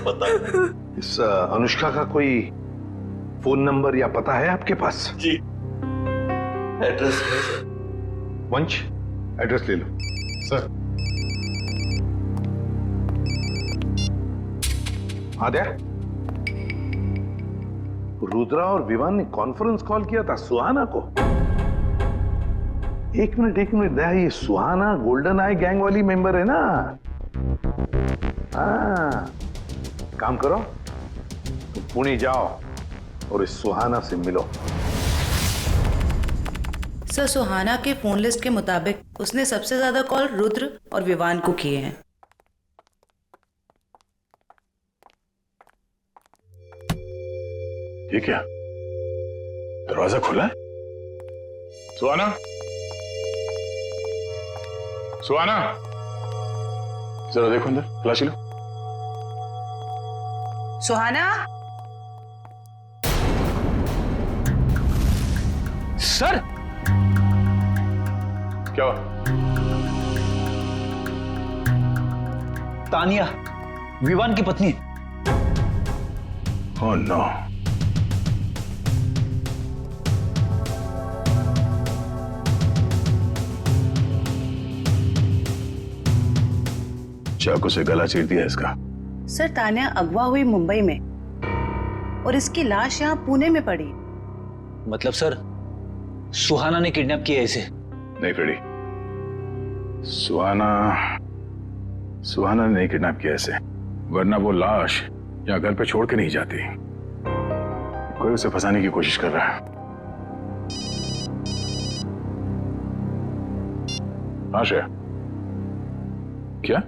पता। इस अनुष्का का कोई फोन नंबर या पता है आपके पास? जी, एड्रेस है सर। वंश, एड्रेस ले लो। सर। आद्या, रुद्रा और विवान ने कॉन्फ्रेंस कॉल किया था सुहाना को। एक मिनट दया, ये सुहाना गोल्डन आई गैंग वाली मेंबर है ना? हाँ, काम करो, तुम पुणे जाओ और इस सुहाना से मिलो। सर, सुहाना के फोन लिस्ट के मुताबिक उसने सबसे ज्यादा कॉल रुद्र और विवान को किए हैं। ये क्या, दरवाजा खुला है? सुहाना, सुहाना, जरा देखो अंदर, तलाशी लो। सुहाना। सर क्या? तानिया विवान की पत्नी। Oh no. चाकू से गला चीर दिया इसका। सर तान्या अगवा हुई मुंबई में और इसकी लाश यहाँ पुणे में पड़ी। मतलब सर सुहाना ने किडनैप किया इसे? नहीं फ्रेडी, सुहाना ने नहीं किडनैप किया इसे, वरना वो लाश यहाँ घर पे छोड़ के नहीं जाती। कोई उसे फंसाने की कोशिश कर रहा है। हाँ श्रेया, क्या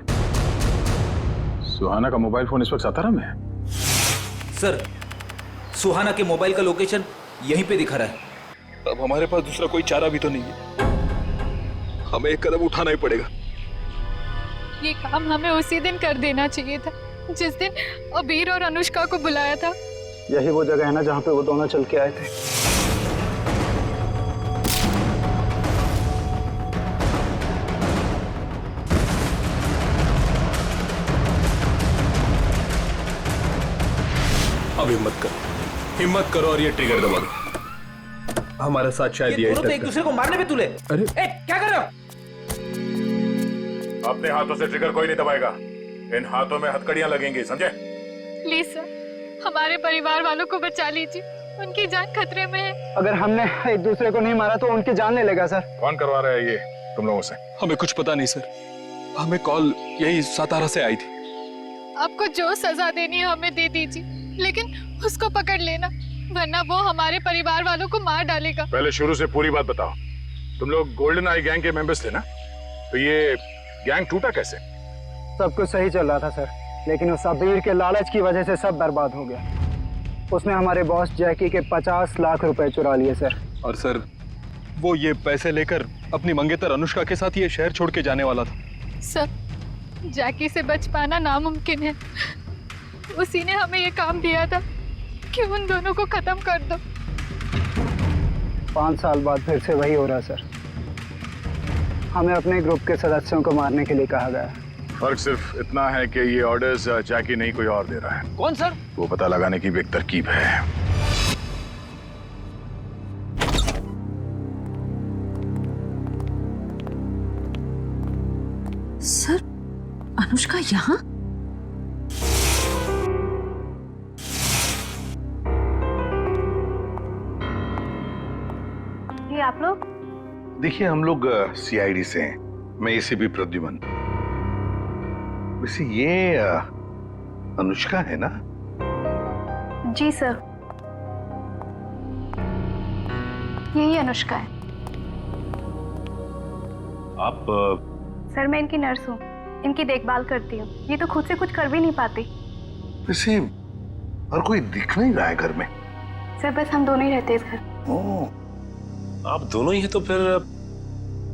सुहाना का मोबाइल फोन इस वक्त सातारा में है? सर सुहाना के मोबाइल का लोकेशन यहीं पे दिखा रहा है। अब हमारे पास दूसरा कोई चारा भी तो नहीं है, हमें एक कदम उठाना ही पड़ेगा। ये काम हमें उसी दिन कर देना चाहिए था जिस दिन अबीर और अनुष्का को बुलाया था। यही वो जगह है ना जहाँ पे वो दोनों चल के आए थे। अब हिम्मत करो और ये ट्रिगर दबा दो। हमारे साथ शायद ये तो एक दूसरे को मारने पे तुले। अरे क्या कर रहे हो? अपने हाथों से ट्रिगर कोई नहीं दबाएगा, इन हाथों में हथकड़ियां लगेंगी, समझे? प्लीज सर, हमारे परिवार वालों को बचा लीजिए, उनकी जान खतरे में है। अगर हमने एक दूसरे को नहीं मारा तो उनकी जान ले लेगा सर। कौन करवा रहा है ये तुम लोगों से? हमें कुछ पता नहीं सर, हमें कॉल यही सातारा से आई थी। आपको जो सजा देनी है हमें दे दीजिए, लेकिन उसको पकड़ लेना, वरना वो हमारे परिवार वालों को मार डालेगा। पहले शुरू से पूरी बात बताओ। तुम लोग गोल्डन आई गैंग के मेंबर्स थे ना? तो ये गैंग टूटा कैसे? सब कुछ सही चल रहा था सर, लेकिन उस अबीर के लालच की वजह से सब बर्बाद हो गया। उसने हमारे बॉस जैकी के 50 लाख रुपए चुरा लिए सर। और सर वो ये पैसे लेकर अपनी मंगेतर अनुष्का के साथ ये शहर छोड़ के जाने वाला था। सर जैकी से बच पाना नामुमकिन है, उसी ने हमें ये काम दिया था कि उन दोनों को खत्म कर दो। 5 साल बाद फिर से वही हो रहा सर। हमें अपने ग्रुप के सदस्यों को मारने के लिए कहा गया। फर्क सिर्फ इतना है कि ये ऑर्डर्स जैकी नहीं कोई और दे रहा है। कौन सर? वो पता लगाने की भी एक तरकीब है। सर अनुष्का यहाँ? ये आप लोग? देखिए हम लोग सीआईडी से हैं, मैं एसीपी प्रद्युमन। वैसे ये अनुष्का है ना? जी सर, यही अनुष्का है। आप सर मैं इनकी नर्स हूँ, इनकी देखभाल करती हूँ। ये तो खुद से कुछ कर भी नहीं पाती। वैसे और कोई दिख नहीं रहा है घर में। सर बस हम दोनों ही रहते हैं इस घर। ओह, आप दोनों ही हैं, तो फिर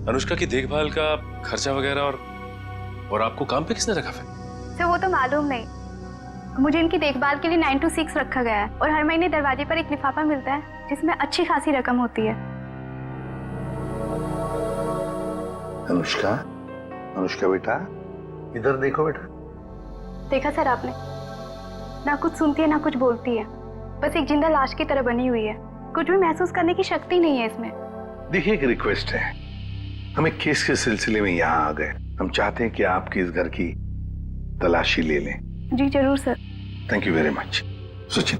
अनुष्का की देखभाल का खर्चा वगैरह और आपको काम पे किसने रखा? सर वो तो मालूम नहीं, मुझे इनकी देखभाल के लिए 9 to 6 रखा गया है और हर महीने दरवाजे पर एक लिफाफा मिलता है जिसमें अच्छी खासी रकम होती है। अनुष्का, अनुष्का बेटा इधर देखो बेटा। देखा सर आपने, ना कुछ सुनती है ना कुछ बोलती है, बस एक जिंदा लाश की तरह बनी हुई है। कुछ भी महसूस करने की शक्ति नहीं है इसमें। देखिए एक रिक्वेस्ट है, हमें केस के सिलसिले में यहाँ आ गए, हम चाहते हैं कि आपके इस घर की तलाशी ले लें। जी जरूर sir. Thank you very much. Sachin,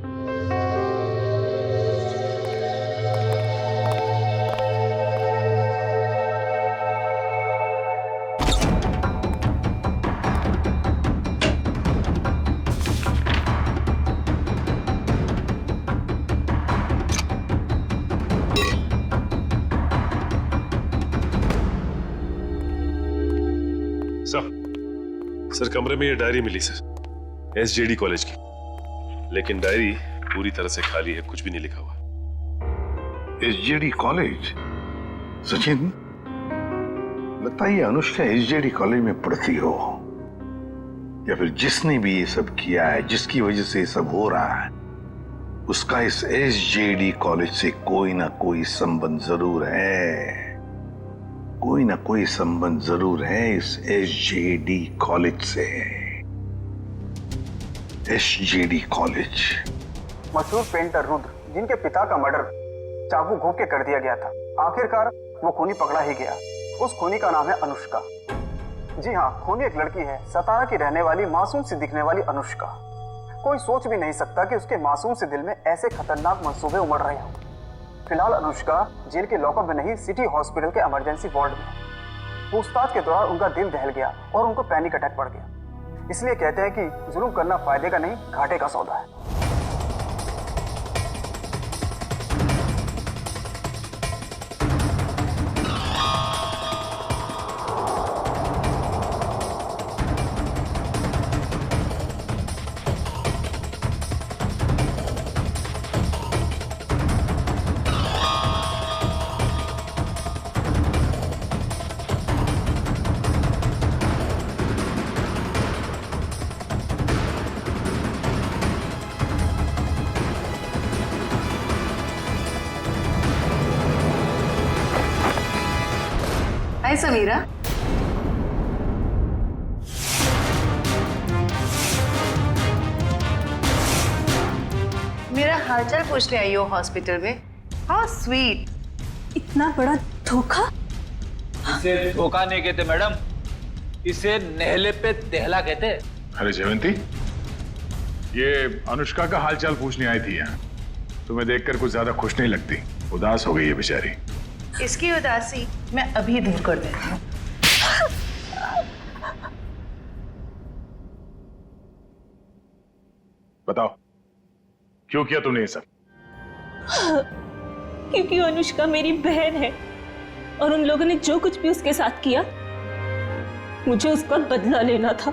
sir कमरे में ये डायरी मिली सर, एसजेडी कॉलेज की, लेकिन डायरी पूरी तरह से खाली है, कुछ भी नहीं लिखा हुआ। SJD college? सचिन, लगता है अनुष्का एसजेडी कॉलेज में पढ़ती हो। या फिर जिसने भी ये सब किया है, जिसकी वजह से ये सब हो रहा है, उसका इस SJD कॉलेज से कोई ना कोई संबंध जरूर है। कोई ना कोई संबंध जरूर है इस SJD कॉलेज से। SJD college. मशहूर पेंटर रुद्र, जिनके पिता का मर्डर चाकू घोंप के कर दिया गया था, आखिरकार वो खूनी पकड़ा ही गया। उस खूनी का नाम है अनुष्का। जी हाँ, खूनी एक लड़की है, सतारा की रहने वाली, मासूम सी दिखने वाली अनुष्का। कोई सोच भी नहीं सकता कि उसके मासूम से दिल में ऐसे खतरनाक मंसूबे उमड़ रहे हों। फिलहाल अनुष्का जेल के लॉकअप में नहीं, सिटी हॉस्पिटल के इमरजेंसी वार्ड में। पूछताछ के दौरान उनका दिल दहल गया और उनको पैनिक अटैक पड़ गया। इसलिए कहते हैं कि जुल्म करना फायदे का नहीं, घाटे का सौदा है। हाय समीरा। मेरा हालचाल पूछने आई हो हॉस्पिटल में? How sweet. इतना बड़ा धोखा। इसे धोखा नहीं कहते मैडम, इसे नहले पे दहला कहते। अरे जयवंती, ये अनुष्का का हालचाल पूछने आई थी यहाँ। तुम्हें देखकर कुछ ज्यादा खुश नहीं लगती, उदास हो गई है बेचारी। इसकी उदासी मैं अभी दूर कर देती हूँ। बताओ, क्यों किया तूने ये सब? क्योंकि अनुष्का मेरी बहन है और उन लोगों ने जो कुछ भी उसके साथ किया, मुझे उसका बदला लेना था।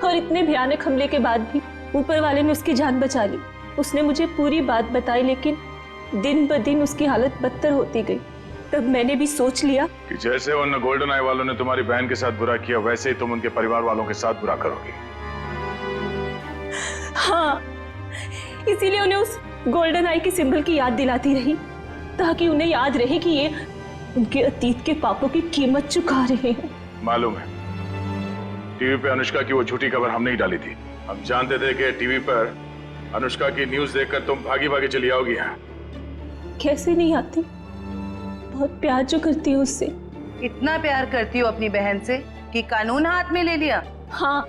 और इतने भयानक हमले के बाद भी ऊपर वाले ने उसकी जान बचा ली। उसने मुझे पूरी बात बताई, लेकिन दिन ब दिन उसकी हालत बदतर होती गई। तब मैंने भी सोच लिया कि जैसे उन गोल्डन आई वालों ने तुम्हारी बहन के साथ बुरा किया, वैसे ही तुम उनके परिवार वालों के साथ बुरा करोगी। हाँ, इसीलिए उन्हें उस गोल्डन आई की सिंबल की याद दिलाती रही, ताकि उन्हें याद रहे कि ये उनके अतीत के पापों की कीमत चुका रहे हैं। मालूम है, टीवी पे अनुष्का की वो झूठी खबर हमने ही डाली थी। हम जानते थे कि टीवी पर अनुष्का की न्यूज देखकर तुम भागी भागी चली आओगी यहाँ। कैसे नहीं आती, बहुत प्यार जो करती हूँ उससे। इतना प्यार करती हो अपनी बहन से कि कानून हाथ में ले लिया? हाँ।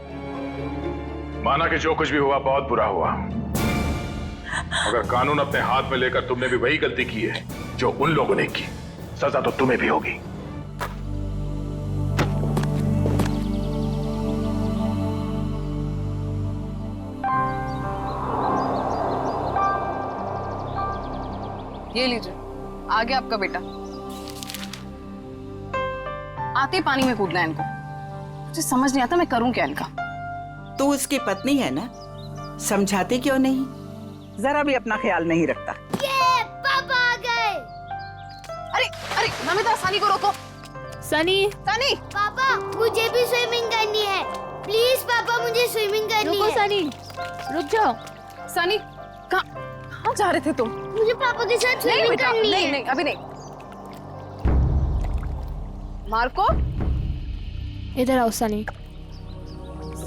माना कि जो कुछ भी हुआ बहुत बुरा हुआ, मगर कानून अपने हाथ में लेकर तुमने भी वही गलती की है जो उन लोगों ने की। सजा तो तुम्हें भी होगी। ये लीजिए, आ गया आपका बेटा। आते ही पानी में कूदना है इनको। मुझे समझ नहीं आता मैं करूं क्या इनका। तू उसकी पत्नी है ना, समझाते क्यों नहीं? जरा भी अपना ख्याल नहीं रखता। ये पापा आ गए। अरे अरे नमिता, सनी को रोको। सनी, सनी। पापा, मुझे भी स्विमिंग करनी है। प्लीज पापा, मुझे स्विमिंग करनी है। रुको सनी, रुक जाओ। सनी, कहाँ जा रहे थे तुम? मुझे पापा के साथ स्विमिंग करनी है। नहीं नहीं, अभी नहीं। मार्को, इधर आओ सनी।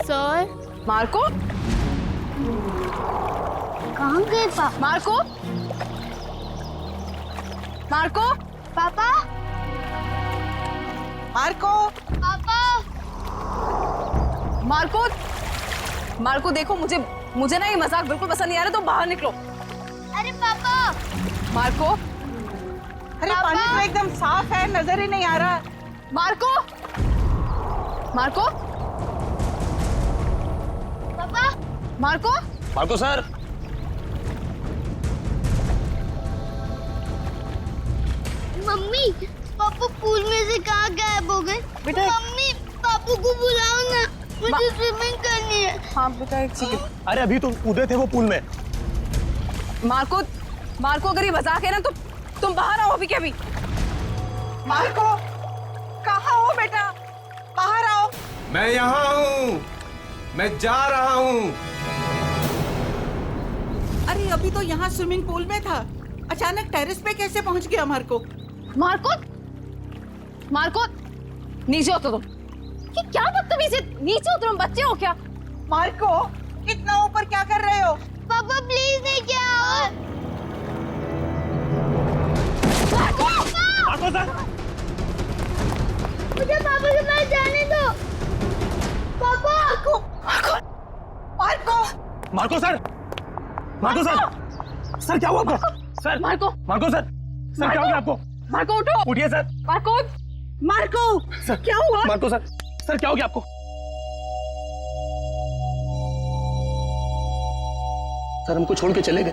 सर। मार्को, कहाँ गए पापा? मार्को, मार्को, पापा, मार्को, पापा, मार्को, मार्को देखो, मुझे ना ये मजाक बिल्कुल पसंद नहीं आ रहा, तो बाहर निकलो। अरे पापा। मार्को, अरे पानी तो एकदम साफ है, नजर ही नहीं आ रहा। मार्को, मार्को, पापा, मार्को, मार्को सर। मम्मी, पापा पूल में से कहाँ गायब हो गए? बेटा, मम्मी, पापू को बुलाओ ना, मुझे स्विमिंग करनी है। हाँ बेटा, एक सेकंड। अरे अभी तो कूदे थे वो पूल में। मार्को, मार्को अगर ये मजाक है ना तो तुम बाहर आओ अभी के अभी। मार्को, कहाँ हो बेटा? बाहर आओ। मैं यहाँ हूँ। मैं जा रहा हूँ। अरे अभी तो यहाँ स्विमिंग पूल में था, अचानक टेरेस पे कैसे पहुँच गया मार्को? मार्को, मार्को, नीचे उतरो। ये क्या बदतमीजी है? नीचे उतरो, बच्चे हो क्या? मार्को, इतना ऊपर क्या कर रहे हो? पापा प्लीज नहीं क्या? मार्को! मार्को सर, मुझे पापा के पास जाने दो। पापा! Marco, Marco, Marco sir, Marco sir, sir क्या हुआ आपको? Sir Marco, Marco sir, sir क्या हो गया आपको? मार्को उठो। उठिए सर। मार्को, मार्को, सर क्या हुआ? मार्को सर, सर क्या हो गया आपको? सर हमको छोड़ के चले गए।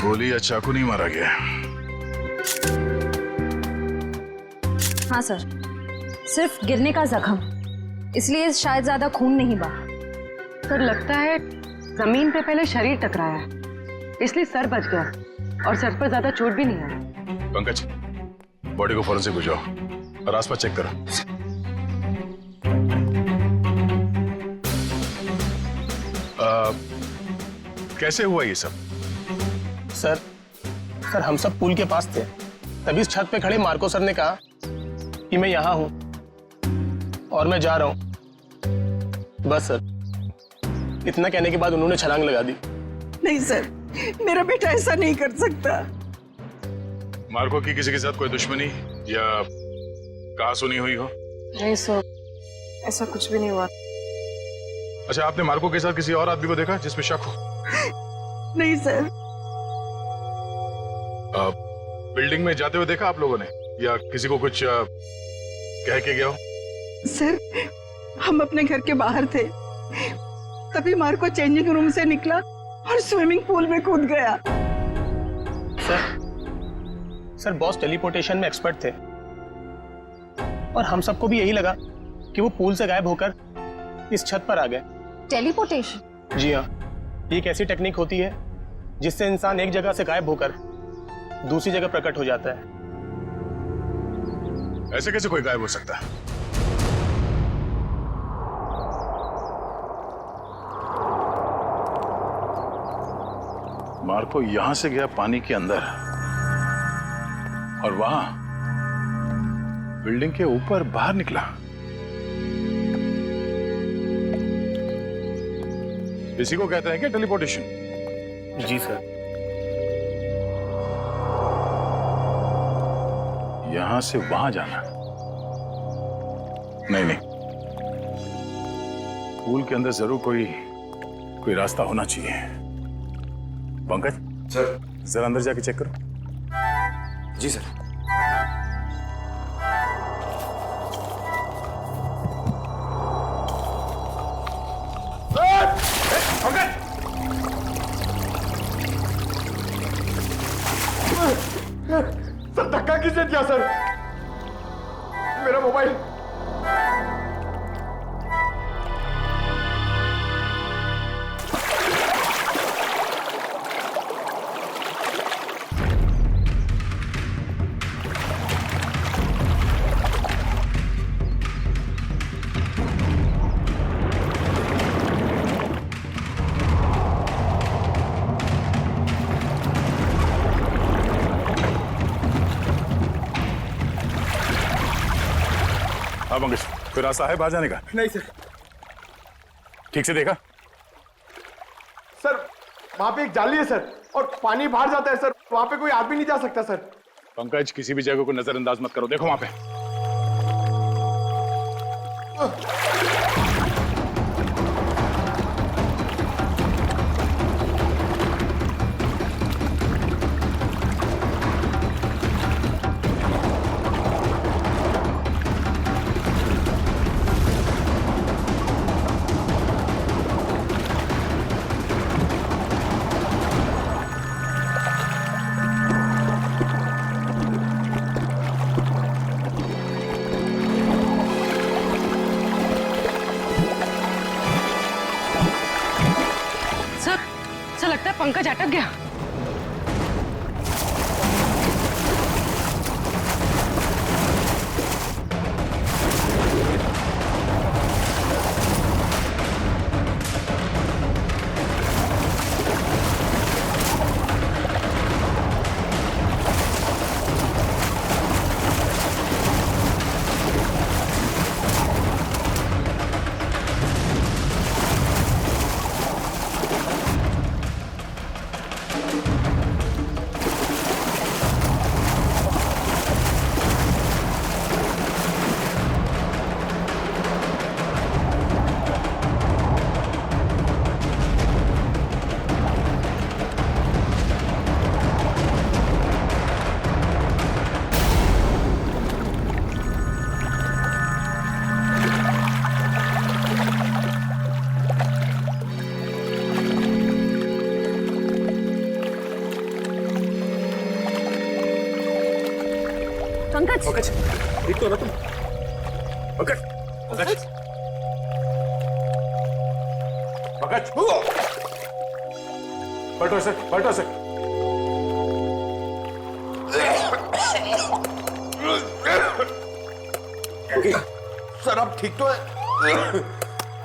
गोली या चाकू नहीं मारा गया? हाँ सर, सिर्फ गिरने का जख्म, इसलिए शायद ज्यादा खून नहीं बहा। सर लगता है जमीन पे पहले शरीर टकराया है, इसलिए सर बच गया और सर पर ज्यादा चोट भी नहीं आई। पंकज, बॉडी को फॉरेंसिक भिजवाओ और आसपास चेक करो। कैसे हुआ ये सब? सर, सर हम सब पुल के पास थे, तभी इस छत पे खड़े मार्को सर ने कहा कि मैं यहाँ हूँ और मैं जा रहा हूँ। बस सर, इतना कहने के बाद उन्होंने छलांग लगा दी। नहीं सर, मेरा बेटा ऐसा नहीं कर सकता। मार्को की किसी के साथ कोई दुश्मनी या कहा सुनी हुई हो? नहीं सर, ऐसा कुछ भी नहीं हुआ। अच्छा, आपने मार्को के साथ किसी और आदमी को देखा जिसमें शक हो? नहीं सर। बिल्डिंग में जाते हुए देखा आप लोगों ने, या किसी को कुछ कह के गया हो? सर, हम अपने घर के बाहर थे, तभी मार्को चेंजिंग रूम से निकला और स्विमिंग पूल में कूद गया। सर बॉस टेलीपोर्टेशन में एक्सपर्ट थे और हम सबको भी यही लगा कि वो पूल से गायब होकर इस छत पर आ गए। टेलीपोर्टेशन? जी हाँ, ये एक ऐसी टेक्निक होती है जिससे इंसान एक जगह से गायब होकर दूसरी जगह प्रकट हो जाता है। ऐसे कैसे कोई गायब हो सकता है? मार्को यहां से गया पानी के अंदर और वहां बिल्डिंग के ऊपर बाहर निकला। इसी को कहते हैं क्या टेलीपोर्टेशन? जी सर। यहां से वहां जाना? नहीं नहीं, पूल के अंदर जरूर कोई रास्ता होना चाहिए। पंकज सर, जरा अंदर जाके चेक करो। जी सर। सर धक्का किसने दिया सर? मेरा मोबाइल। हाँ पंकज, कोई रास्ता है बाहर जाने का? नहीं सर। ठीक से देखा? सर वहां पे एक जाली है सर, और पानी बाहर जाता है सर, वहां पे कोई आदमी नहीं जा सकता सर। पंकज, किसी भी जगह को नजरअंदाज मत करो, देखो वहां पे। पंकज अटक गया। पंकज, पंकज, ठीक तो हो ना तुम? पंकज, पंकज, पंकज, पलटो सर, पलटो सर। सर अब ठीक तो है?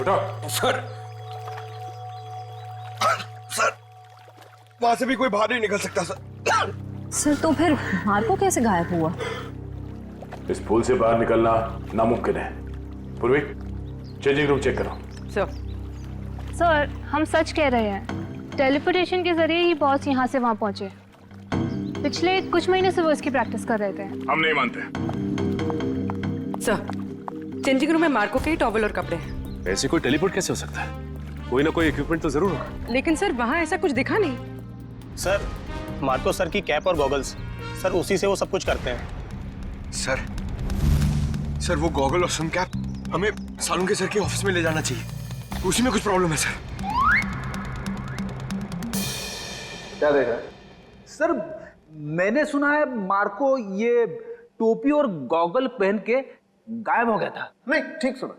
उठो। सर वहां से भी कोई बाहर नहीं निकल सकता सर। सर तो फिर मार्को कैसे गायब हुआ? इस पुल से बाहर निकलना नामुमकिन है। पूर्वी, चेंजिंग रूम चेक करो। सर, हम सच कह रहे हैं। टेलीपोर्टेशन के जरिए ही बॉस यहाँ से वहाँ पहुँचे। पिछले कुछ महीने से वो इसकी प्रैक्टिस कर रहे थे। हम नहीं मानते। सर, चेंजिंग रूम में मार्को के ही टॉवल और कपड़े हैं। ऐसे कोई टेलीपोर्ट कैसे हो सकता है? कोई ना कोई इक्विपमेंट तो जरूर होगा। लेकिन सर वहाँ ऐसा कुछ दिखा नहीं। सर मार्को सर की कैप और गॉगल्स, सर उसी से वो सब कुछ करते हैं। सर वो गॉगल और सन कैप हमें सालुंके सर के ऑफिस में ले जाना चाहिए। उसी में कुछ प्रॉब्लम है सर। क्या देख रहा है? सर मैंने सुना है मार्को ये टोपी और गॉगल पहन के गायब हो गया था। नहीं, ठीक सुना।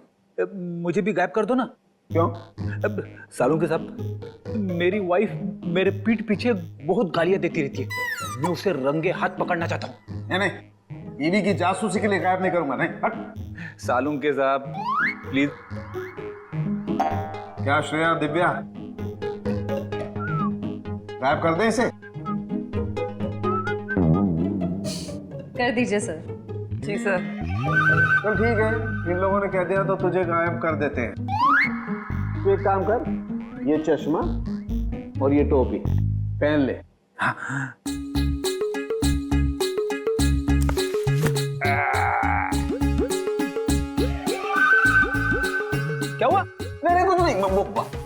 मुझे भी गायब कर दो ना। क्यों? अब सालुंके साहब, मेरी वाइफ मेरे पीठ पीछे बहुत गालियां देती रहती है। मैं उसे रंगे हाथ पकड़ना चाहता हूँ। नहीं, बीवी की जासूसी के लिए गायब नहीं करूंगा। नहीं, हट। सालुंके साहब प्लीज। क्या श्रेया, दिव्या, गायब कर दें इसे? कर दीजिए सर। जी सर। चल ठीक है, इन लोगों ने कह दिया तो तुझे गायब कर देते हैं। तू एक काम कर, ये चश्मा और ये टोपी पहन ले। क्या हुआ? नहीं कुछ नहीं,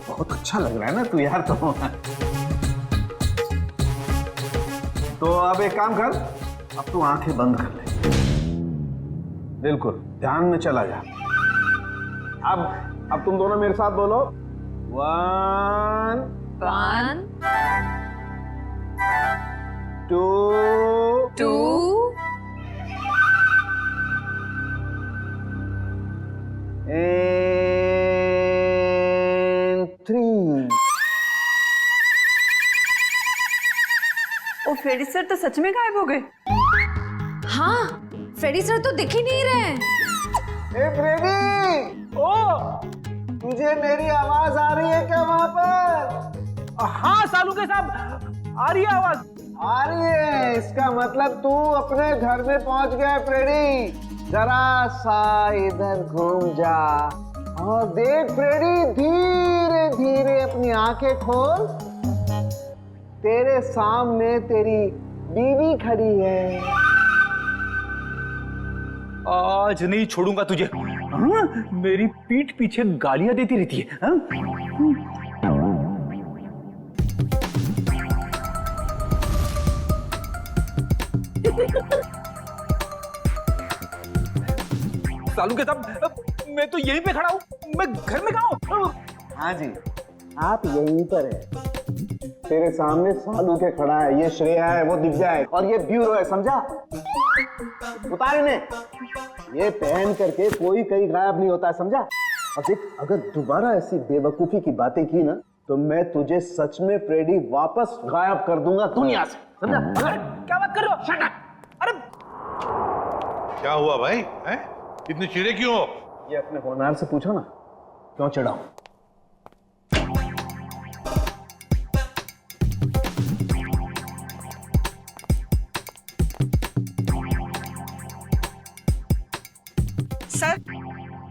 बहुत अच्छा लग रहा है ना तू यार। तो अब एक काम कर, अब तू आंखें बंद कर ले। बिल्कुल ध्यान में चला जा। अब तुम दोनों मेरे साथ बोलो। 1 2 and 3। ओ फ्रेडी सर तो सच में गायब हो गए। हाँ, फ्रेडी सर तो दिख ही नहीं रहे हैं। ए फ्रेडी, तुझे मेरी आवाज आ रही है क्या वहां पर? हाँ सालुंके साहब, आ रही है आवाज। आ रही है, इसका मतलब तू अपने घर में पहुंच गया फ्रेडी। जरा सा इधर घूम जा और देख फ्रेडी, धीरे धीरे अपनी आंखें खोल। तेरे सामने तेरी बीवी खड़ी है। आज नहीं छोड़ूंगा तुझे। हाँ? मेरी पीठ पीछे गालियां देती रहती है। हाँ? सालुंके साहब, मैं तो यहीं पे खड़ा हूँ। मैं घर में कहाँ हूँ? हाँ जी, आप यहीं पर है। तेरे सामने सालू के खड़ा है। ये श्रेया है, वो दिव्या है और ये ब्यूरो है, समझा? उतार इन्हें। ये पहन करके कोई कहीं गायब नहीं होता है, समझा? और देख, अगर दोबारा ऐसी बेवकूफी की बातें की ना तो मैं तुझे सच में फ्रेडी वापस गायब कर दूंगा दुनिया से, समझा? क्या बात कर रहे हो? Shut up! अरे क्या हुआ भाई? हैं? इतने चिड़े क्यों हो? ये अपने होनहार से पूछो ना, क्यों चिढ़ा?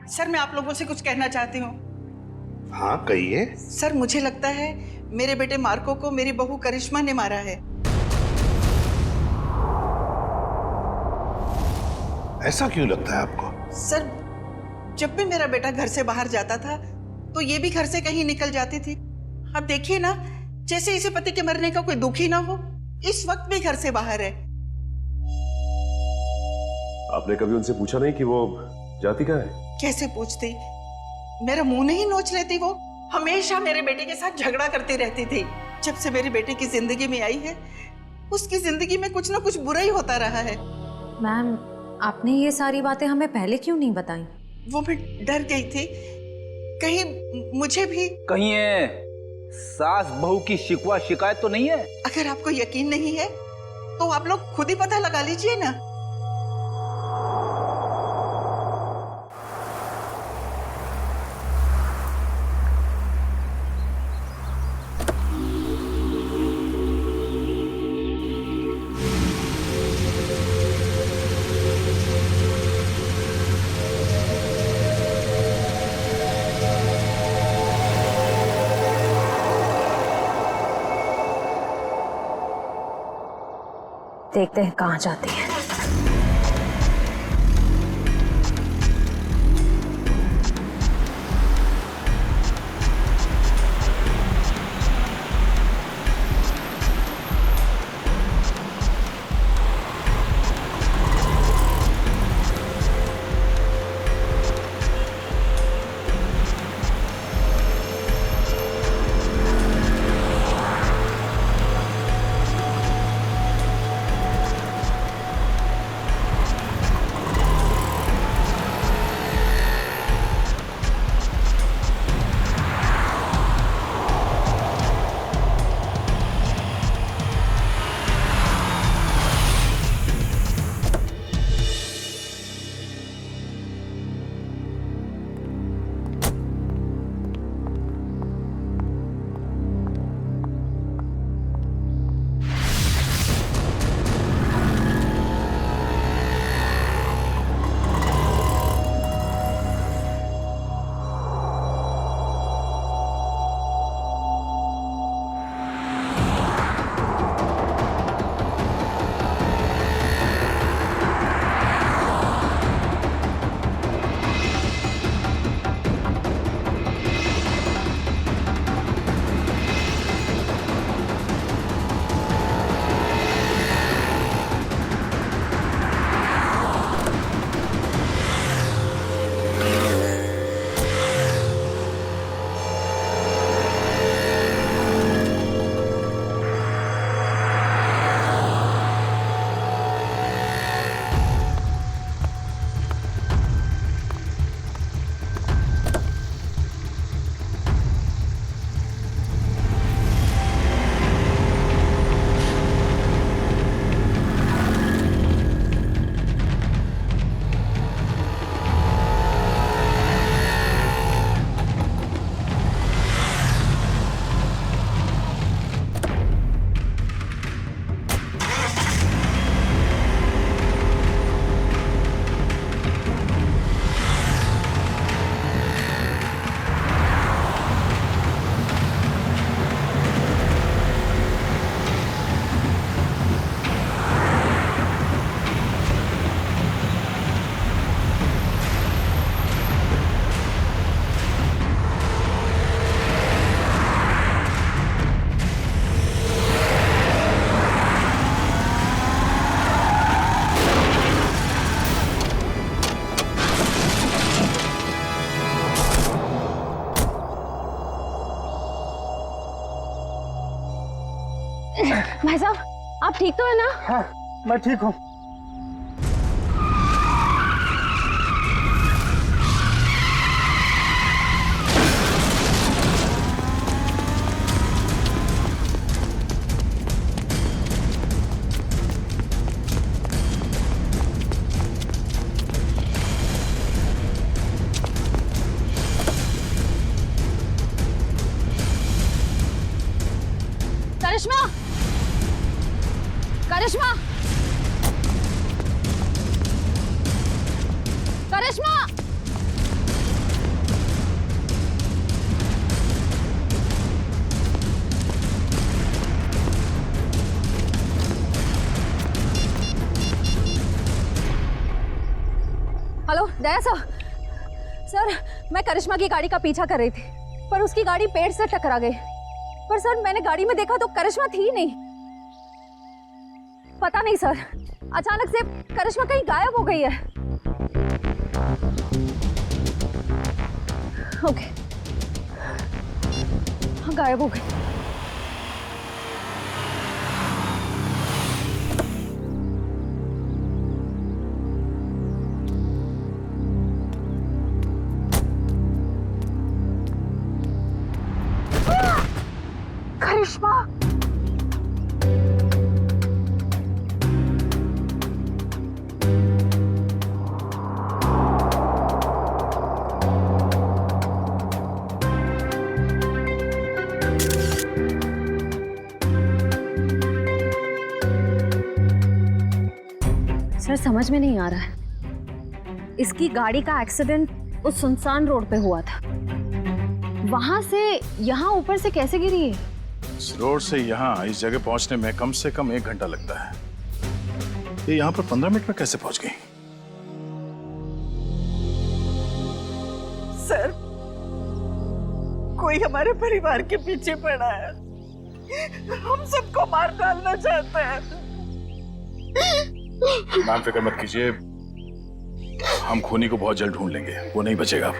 सर मैं आप लोगों से कुछ कहना चाहती हूँ। हाँ कहिए। सर मुझे लगता है मेरे बेटे मार्को को मेरी बहू करिश्मा ने मारा है। ऐसा क्यों लगता है आपको? सर जब भी मेरा बेटा घर से बाहर जाता था तो ये भी घर से कहीं निकल जाती थी। अब देखिए ना, जैसे इसे पति के मरने का कोई दुख ही ना हो, इस वक्त भी घर से बाहर है। आपने कभी उनसे पूछा नहीं कि वो जाती कहाँ है? कैसे पूछती, मेरा मुंह नहीं नोच लेती। वो हमेशा मेरे बेटे के साथ झगड़ा करती रहती थी। जब से मेरे बेटे की जिंदगी में आई है, उसकी जिंदगी में कुछ ना कुछ बुरा ही होता रहा है। मैम, आपने ये सारी बातें हमें पहले क्यों नहीं बताई? वो मैं डर गई थी, कहीं मुझे भी कहीं है सास बहू की शिकवा शिकायत तो नहीं है? अगर आपको यकीन नहीं है तो आप लोग खुद ही पता लगा लीजिए ना। देखते हैं कहाँ जाती है। भाई साहब, आप ठीक तो है ना? हाँ, मैं ठीक हूँ। करिश्मा, करिश्मा, करिश्मा। हेलो दया सर, मैं करिश्मा की गाड़ी का पीछा कर रही थी, पर उसकी गाड़ी पेड़ से टकरा गई। पर सर मैंने गाड़ी में देखा तो करिश्मा थी ही नहीं। पता नहीं सर, अचानक से करिश्मा कहीं गायब हो गई है। ओके, हाँ गायब हो गई। करिश्मा, सर समझ में नहीं आ रहा है, इसकी गाड़ी का एक्सीडेंट उस सुनसान रोड पे हुआ था, वहां से यहाँ ऊपर से कैसे गिरी है? इस रोड से यहाँ इस जगह पहुंचने में कम से कम 1 घंटा लगता है। ये यहाँ पर 15 मिनट में कैसे पहुंच गई? सर, कोई हमारे परिवार के पीछे पड़ा है, हम सबको मार डालना चाहता है। मैम फिक्र मत कीजिए, हम खूनी को बहुत जल्द ढूंढ लेंगे, वो नहीं बचेगा।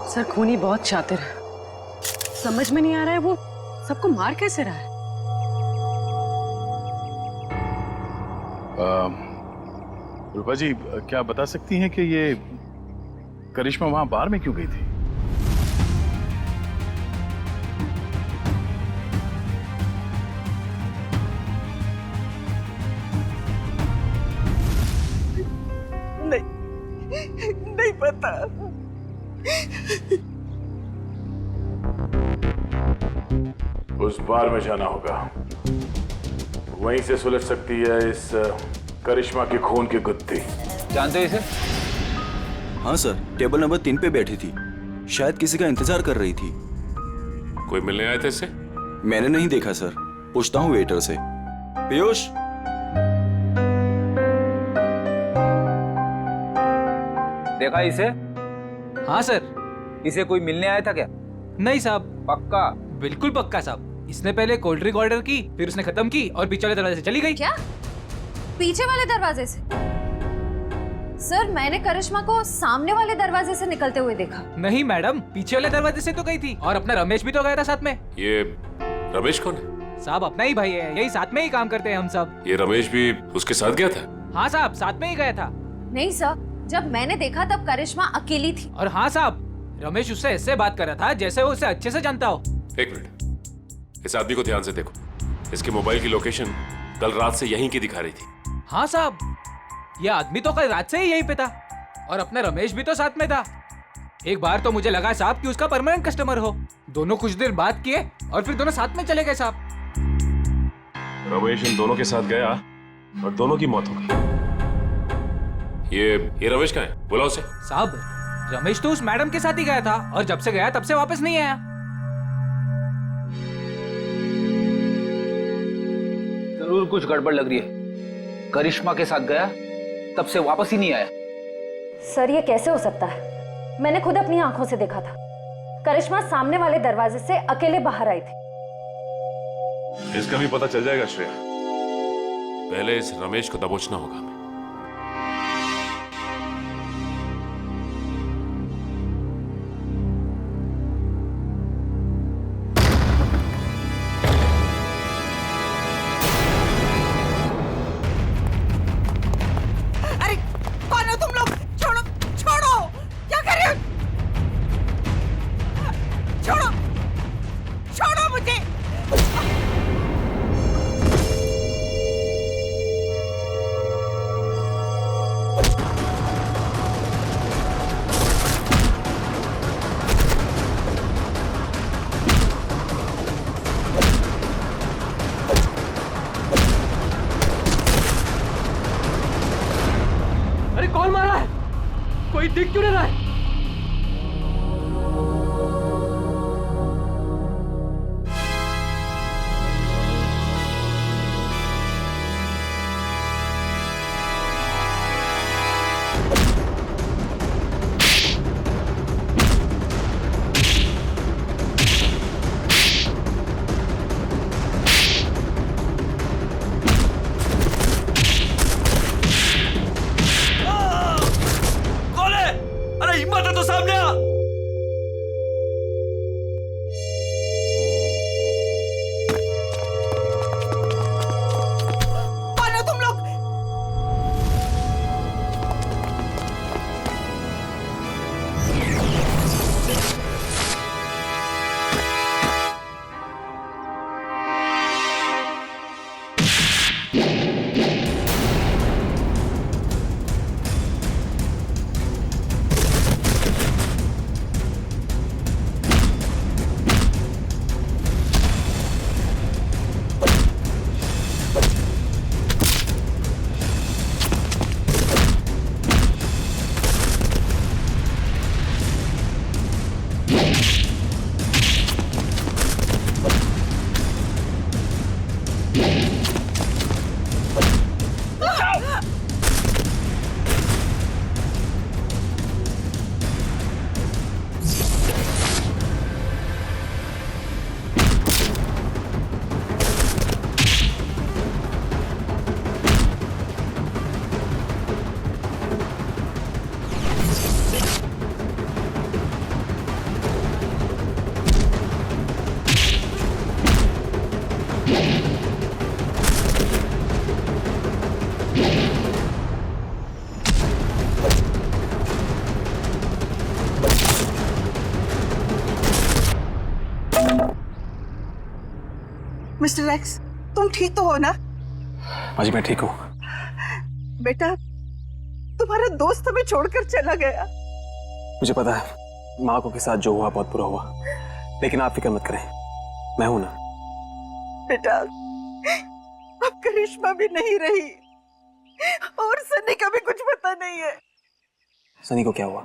सर खूनी बहुत शातिर है, समझ में नहीं आ रहा है वो सबको मार कैसे रहा है। रूपा जी, क्या बता सकती हैं कि ये करिश्मा वहां बार में क्यों गई थी? नहीं पता। उस बार में जाना होगा, वहीं से सुलझ सकती है इस करिश्मा की खून की गुत्थी। जानते हो इसे? हाँ सर, टेबल नंबर 3 पे बैठी थी, शायद किसी का इंतजार कर रही थी। कोई मिलने आए थे इससे? मैंने नहीं देखा सर, पूछता हूँ वेटर से। पीयूष, देखा इसे? हाँ सर, इसे कोई मिलने आया था क्या? नहीं साहब। पक्का? बिल्कुल पक्का साहब। इसने पहले कोल्ड ड्रिंक ऑर्डर की, फिर उसने खत्म की और पीछे वाले दरवाजे से चली गई। क्या? पीछे वाले दरवाजे से? सर मैंने करिश्मा को सामने वाले दरवाजे से निकलते हुए देखा। नहीं मैडम, पीछे वाले दरवाजे से तो गई थी, और अपना रमेश भी तो गया था साथ में। ये रमेश कौन है? साहब अपना ही भाई है, यही साथ में ही काम करते हैं हम सब। ये रमेश भी उसके साथ गया था? हाँ साहब, साथ में ही गया था। नहीं सर, जब मैंने देखा तब करिश्मा अकेली थी। और हाँ साहब, रमेश उससे ऐसे बात कर रहा था जैसे वो उसे अच्छे से जानता हो। एक मिनट, इस आदमी को ध्यान से देखो। इसके मोबाइल की लोकेशन कल रात से यहीं की दिखा रही थी। हाँ साहब, ये आदमी तो कल रात से ही यहीं पे था, और अपना रमेश भी तो साथ में था। एक बार तो मुझे लगा साहब कि उसका परमानेंट कस्टमर हो। दोनों कुछ देर बात किए और फिर दोनों साथ में चले गए साहब। रमेश इन दोनों के साथ गया और दोनों की मौत हो गई। ये रमेश कहाँ है? बुलाओ उसे। साहब रमेश तो उस मैडम के साथ ही गया था, और जब से गया तब से वापस नहीं आया। जरूर कुछ गड़बड़ लग रही है। करिश्मा के साथ गया, तब से वापस ही नहीं आया। सर ये कैसे हो सकता है? मैंने खुद अपनी आंखों से देखा था, करिश्मा सामने वाले दरवाजे से अकेले बाहर आई थी। इसका भी पता चल जाएगा श्रेया। पहले इस रमेश को दबोचना होगा हमें। अरे कौन हो तुम लोग? छोड़ो छोड़ो, क्या कर रहे हो? छोड़ो छोड़ो मुझे। कोई दिख क्यों नहीं रहा है? मिस्टर एक्स, तुम ठीक तो हो ना? माँ जी मैं ठीक हूँ। बेटा, तुम्हारा दोस्त हमें छोड़कर चला गया। मुझे पता है माँ को के साथ जो हुआ बहुत बुरा हुआ, लेकिन आप फिक्र मत करें, मैं हूं ना। बेटा, अब करिश्मा भी नहीं रही और सनी का भी कुछ पता नहीं है। सनी को क्या हुआ?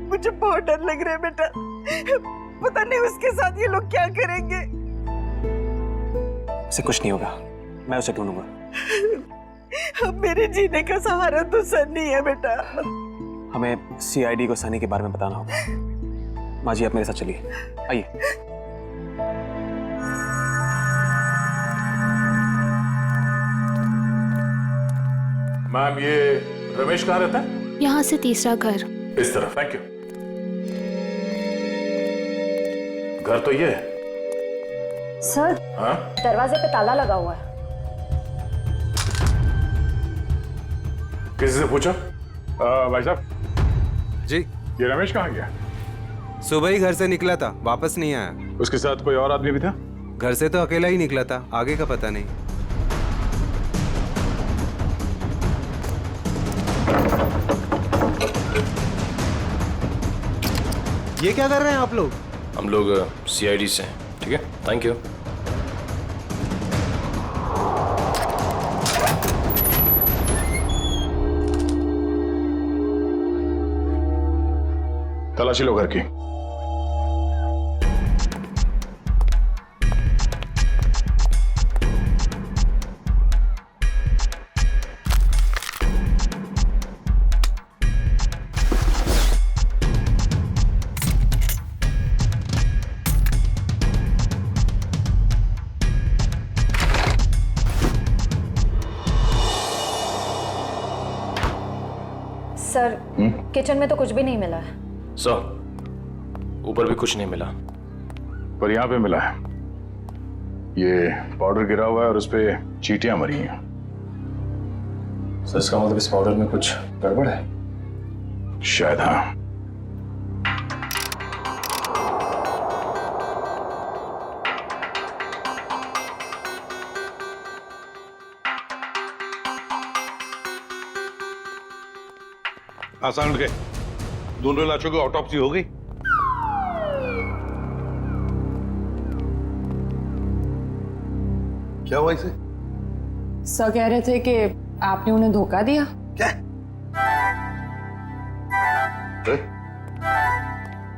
मुझे बहुत डर लग रहा है बेटा, पता नहीं उसके साथ ये लोग क्या करेंगे। उसे कुछ नहीं होगा, मैं उसे ढूंढूंगा। अब मेरे जीने का सहारा तो सनी है बेटा। हमें सीआईडी को सनी के बारे में बताना होगा। माँ जी आप मेरे साथ चलिए, आइए। मैम ये रमेश कहाँ रहता है? यहाँ से तीसरा घर। इस तरफ, थैंक यू। घर तो ये है। सर, हाँ? दरवाजे पे ताला लगा हुआ है। किसी से पूछा? भाई साहब जी, ये रमेश कहाँ गया? सुबह ही घर से निकला था, वापस नहीं आया। उसके साथ कोई और आदमी भी था? घर से तो अकेला ही निकला था, आगे का पता नहीं। ये क्या कर रहे हैं आप लोग? हम लोग सीआईडी से हैं। ठीक है, थैंक यू। तलाशी लो घर की। सर, किचन में तो कुछ भी नहीं मिला है। सर, ऊपर भी कुछ नहीं मिला, पर यहाँ पे मिला है। ये पाउडर गिरा हुआ है और उस पे चींटियां मरी हैं। सर इसका मतलब इस पाउडर में कुछ गड़बड़ है? शायद हाँ। आसान उठ गए। दोनों लाशों की ऑटोप्सी हो गई। क्या हुआ इसे? सर कह रहे थे कि आपने उन्हें धोखा दिया। क्या?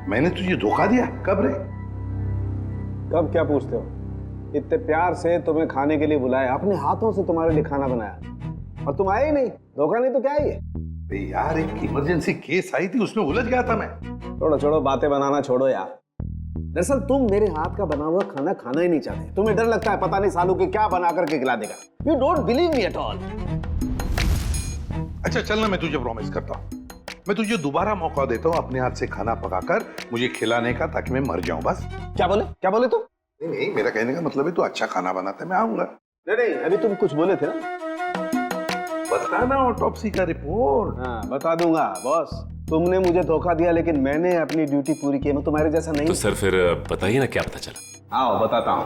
मैंने तुझे धोखा दिया? कब रे? कब क्या पूछते हो? इतने प्यार से तुम्हें खाने के लिए बुलाया, अपने हाथों से तुम्हारे लिए खाना बनाया और तुम आए ही नहीं। धोखा नहीं तो क्या है ये? यार एक इमरजेंसी केस आई थी, उसमें उलझ गया था मैं। छोड़ो छोड़ो, बातें बनाना छोड़ो यार। दरअसल तुम मेरे हाथ का बना हुआ खाना खाना ही नहीं चाहते। तुम्हें डर लगता है पता नहीं सालू के क्या बना करके खिला देगा। You don't believe me at all. अच्छा चल ना, मैं तुझे प्रॉमिस करता हूँ, मैं तुझे दोबारा मौका देता हूँ अपने हाथ से खाना पकाकर मुझे खिलाने का, ताकि मैं मर जाऊं बस। क्या बोले तुम? नहीं, मेरा कहने का मतलब है तू अच्छा खाना बनाता है, मैं आऊंगा। नहीं, अभी तुम कुछ बोले थे ना। बताना ऑटोप्सी का रिपोर्ट। हाँ बता दूंगा बॉस। तुमने मुझे धोखा दिया लेकिन मैंने अपनी ड्यूटी पूरी की। मैं तुम्हारे जैसा नहीं। तो सर फिर बताइए ना क्या पता चला। आओ बताता हूँ।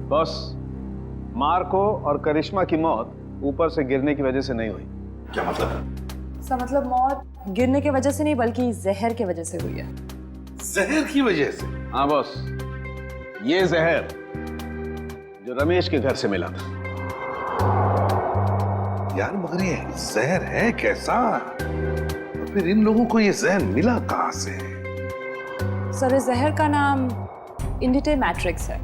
बॉस, मार्को और करिश्मा की मौत ऊपर से गिरने की वजह से नहीं हुई। क्या मतलब? इसका मतलब मौत गिरने की वजह से नहीं बल्कि जहर की वजह से हुई है। जहर की वजह से? हाँ बॉस, ये जहर जो रमेश के घर से मिला था। यार मगर ये जहर है कैसा? तो फिर इन लोगों को ये जहर मिला कहां से? सर, इस जहर का नाम इंडिटे मैट्रिक्स है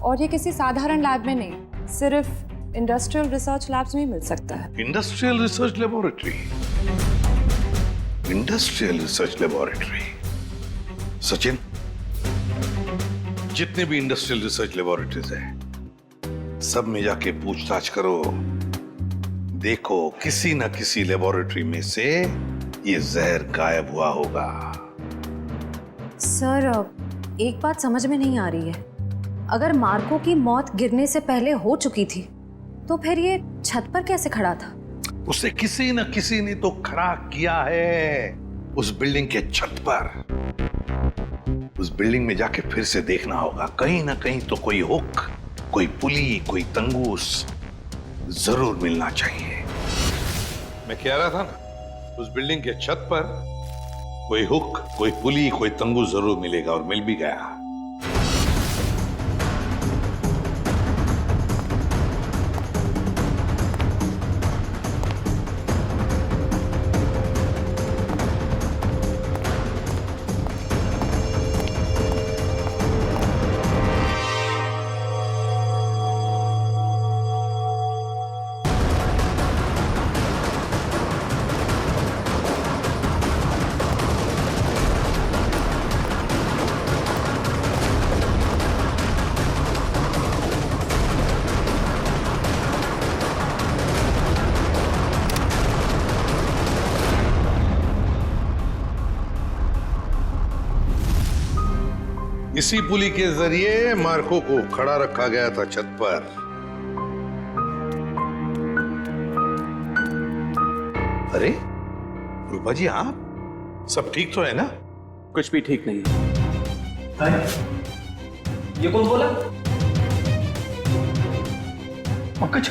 और ये किसी साधारण लैब में नहीं, सिर्फ इंडस्ट्रियल रिसर्च लैब्स में ही मिल सकता है। Industrial research laboratory? Industrial research laboratory? Sachin, जितने भी इंडस्ट्रियल रिसर्च लेबोरेटरीज हैं, सब में जाके पूछताछ करो। देखो किसी न किसी लेबोरेटरी में से ये जहर गायब हुआ होगा। सर, एक बात समझ में नहीं आ रही है। अगर मार्को की मौत गिरने से पहले हो चुकी थी तो फिर ये छत पर कैसे खड़ा था? उसे किसी न किसी ने तो खड़ा किया है उस बिल्डिंग के छत पर। उस बिल्डिंग में जाके फिर से देखना होगा, कहीं ना कहीं तो कोई हुक, कोई पुली, कोई तंगूस जरूर मिलना चाहिए। मैं कह रहा था ना, उस बिल्डिंग के छत पर कोई हुक, कोई पुली, कोई तंगूस जरूर मिलेगा, और मिल भी गया। इसी पुली के जरिए मार्को को खड़ा रखा गया था छत पर। अरे रूपा जी, आप सब ठीक तो है ना? कुछ भी ठीक नहीं है। ये कौन बोला? पंकज,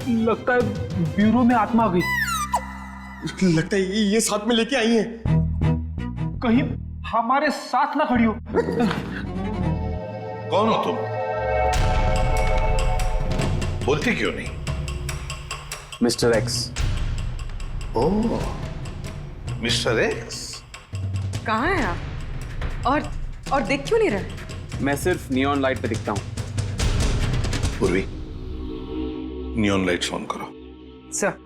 लगता है ब्यूरो में आत्मा आ गई। लगता है ये साथ में लेके आई है। कहीं हमारे साथ ना खड़ी हो। कौन हो तुम? बोलते क्यों नहीं? Mister x. Oh, mister x. कहाँ हैं आप? और देख क्यों नहीं रहे? मैं सिर्फ नियॉन लाइट पे दिखता हूँ। पूर्वी, नियॉन लाइट्स ऑन करो। सर।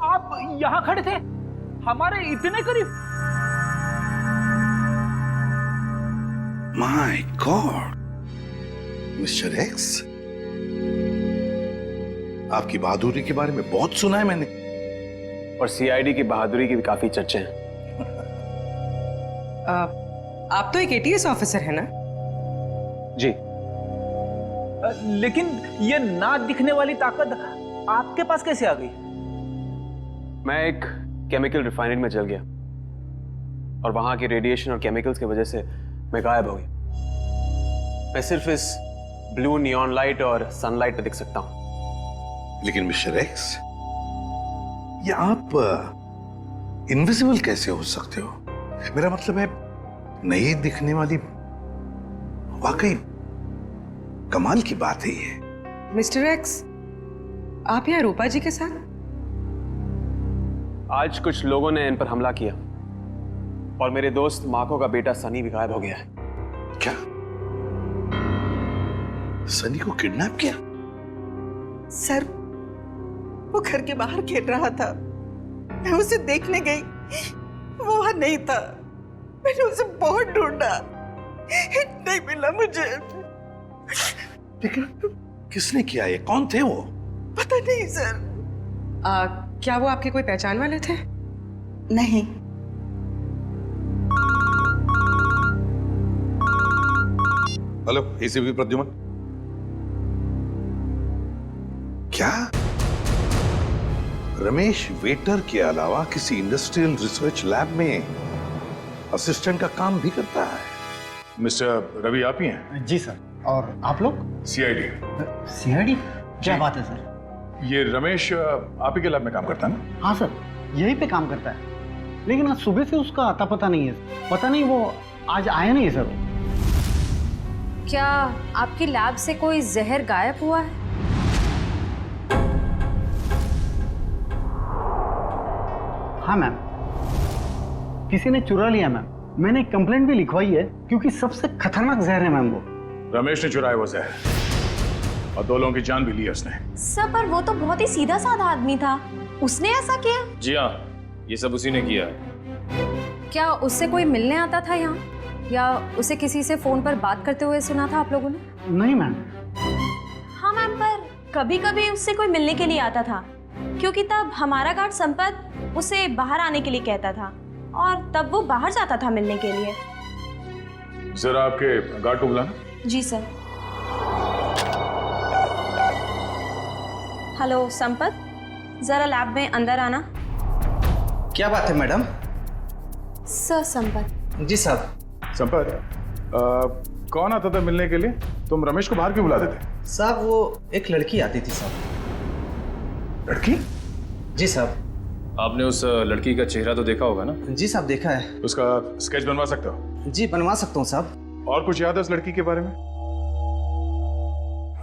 आप यहां खड़े थे, हमारे इतने करीब। माय गॉड, मिस्टर एक्स, आपकी बहादुरी के बारे में बहुत सुना है मैंने। और सीआईडी की बहादुरी की भी काफी चर्चे हैं। आप तो एक एटीएस ऑफिसर है ना? जी। लेकिन ये ना दिखने वाली ताकत आपके पास कैसे आ गई? मैं एक केमिकल रिफाइनरी में जल गया और वहां की रेडिएशन और केमिकल्स की वजह से मैं गायब हो गया। मैं सिर्फ इस ब्लू नियॉन लाइट और सनलाइट पे दिख सकता हूं। लेकिन मिस्टर एक्स, ये आप इनविजिबल कैसे हो सकते हो? मेरा मतलब है नहीं दिखने वाली, वाकई कमाल की बात है ये। मिस्टर एक्स, आप यहाँ रूपा जी के साथ? आज कुछ लोगों ने इन पर हमला किया और मेरे दोस्त माको का बेटा सनी भी गायब हो गया है। क्या? सनी को किडनैप किया? सर, वो घर के बाहर खेल रहा था, मैं उसे देखने गई, वो वहां नहीं था। मैंने उसे बहुत ढूंढा, नहीं मिला मुझे। लेकिन किसने किया ये? कौन थे वो? पता नहीं सर। क्या वो आपके कोई पहचान वाले थे? नहीं। Hello, ACP Pradyuman. क्या रमेश वेटर के अलावा किसी इंडस्ट्रियल रिसर्च लैब में असिस्टेंट का काम भी करता है? मिस्टर रवि आप ही हैं? जी सर। और आप लोग? सीआईडी। सीआईडी? क्या बात है सर? ये रमेश आप ही के लैब में काम करता है ना? हाँ सर, यहीं पे काम करता है, लेकिन आज सुबह से उसका आता पता नहीं है। पता नहीं वो आज आया नहीं सर। क्या आपकी लैब से कोई जहर गायब हुआ है? हाँ मैम, किसी ने चुरा लिया मैम। मैंने कंप्लेंट भी लिखवाई है क्योंकि सबसे खतरनाक जहर है मैम वो। रमेश ने चुराया वो जहर और 2 लोगों की जान भी ली है उसने। सर, पर वो तो बहुत ही सीधा साधा आदमी था, उसने ऐसा किया? जी हाँ, ये सब उसी ने किया है। क्या उससे कोई मिलने आता था यहाँ, या उसे किसी से फोन पर बात करते हुए सुना था आप लोगों ने? नहीं मैम। हाँ मैम, पर कभी कभी उससे कोई मिलने के लिए आता था, क्योंकि तब हमारा गार्ड संपत उसे बाहर आने के लिए कहता था और तब वो बाहर जाता था मिलने के लिए। जरा आपके गार्ड को बुलाना। जी सर। हेलो संपत, जरा लैब में अंदर आना। क्या बात है मैडम? सर संपत। जी साहब। संपत, कौन आता था मिलने के लिए? तुम रमेश को बाहर क्यों बुलाते थे? साहब वो एक लड़की आती थी साहब। लड़की? जी साहब। आपने उस लड़की का चेहरा तो देखा होगा ना? जी साहब, देखा है। उसका स्केच बनवा सकते हो? जी बनवा सकता हूँ साहब। और कुछ याद है उस लड़की के बारे में?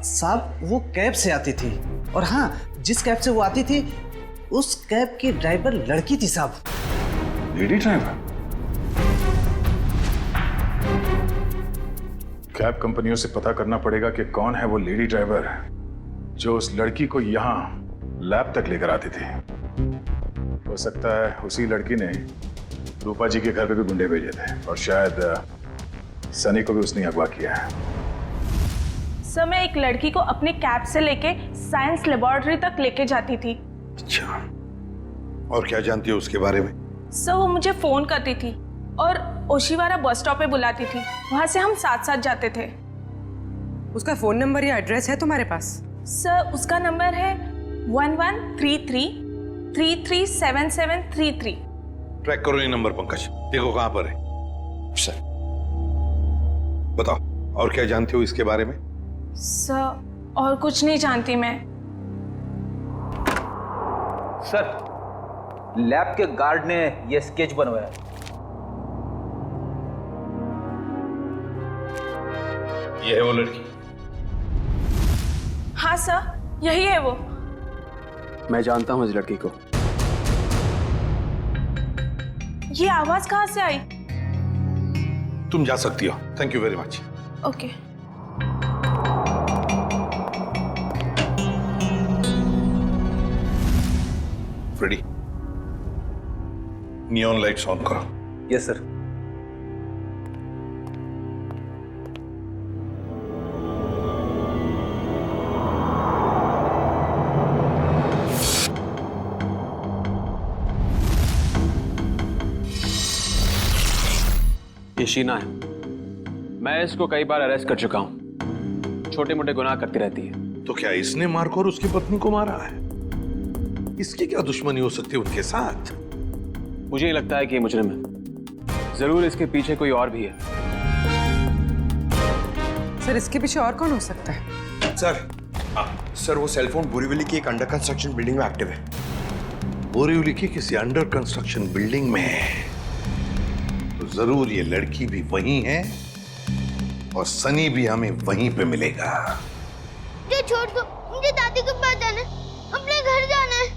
साहब वो कैब से आती थी, और हाँ, जिस कैब से वो आती थी उस कैब की ड्राइवर लड़की थी साहब। Lady driver? कैब कंपनियों से पता करना पड़ेगा कि कौन है वो लेडी ड्राइवर जो उस लड़की को यहाँ लैब तक लेकर आती थी। हो सकता है उसी लड़की ने रूपा जी के घर पे भी गुंडे भेजे थे और शायद सनी को भी उसने अगवा किया है। सर, मैं एक लड़की को अपने कैब से लेके साइंस लेबोरेटरी तक लेके जाती थी। अच्छा, और क्या जानती हो उसके बारे में? सर, वो मुझे फोन करती थी और ओशिवारा बस स्टॉप पे बुलाती थी, वहां से हम साथ साथ जाते थे। उसका फोन नंबर या एड्रेस है तुम्हारे पास? सर, उसका नंबर है 1133337733। ट्रैक करो ये नंबर पंकज, देखो कहां पर है। सर बताओ, और क्या जानते हो इसके बारे में? सर, और कुछ नहीं जानती मैं। सर, लैब के गार्ड ने यह स्केच बनवाया। ये है वो लड़की? हाँ सर, यही है वो। मैं जानता हूं इस लड़की को। ये आवाज कहाँ से आई? तुम जा सकती हो। Thank you very much. Okay. Freddie, neon lights on करो। Yes sir. ये शीना है। मैं इसको कई बार अरेस्ट कर चुका हूं। छोटे मोटे गुनाह करती रहती है। तो क्या इसने मारकर उसकी पत्नी को मारा है? इसकी क्या दुश्मनी हो सकती है उनके साथ? मुझे ये लगता है कि ये मुजरिम है। जरूर इसके पीछे कोई और भी है। सर, इसके पीछे और कौन हो सकता है? सर, वो सेलफोन बोरीवली की एक अंडर कंस्ट्रक्शन बिल्डिंग में एक्टिव है। बोरीवली की किसी अंडर कंस्ट्रक्शन बिल्डिंग में है, तो जरूर ये लड़की भी वहीं है और सनी भी हमें वहीं पे मिलेगा। मुझे छोड़ दो, मुझे दादी के पास जाना है, अपने घर जाना है।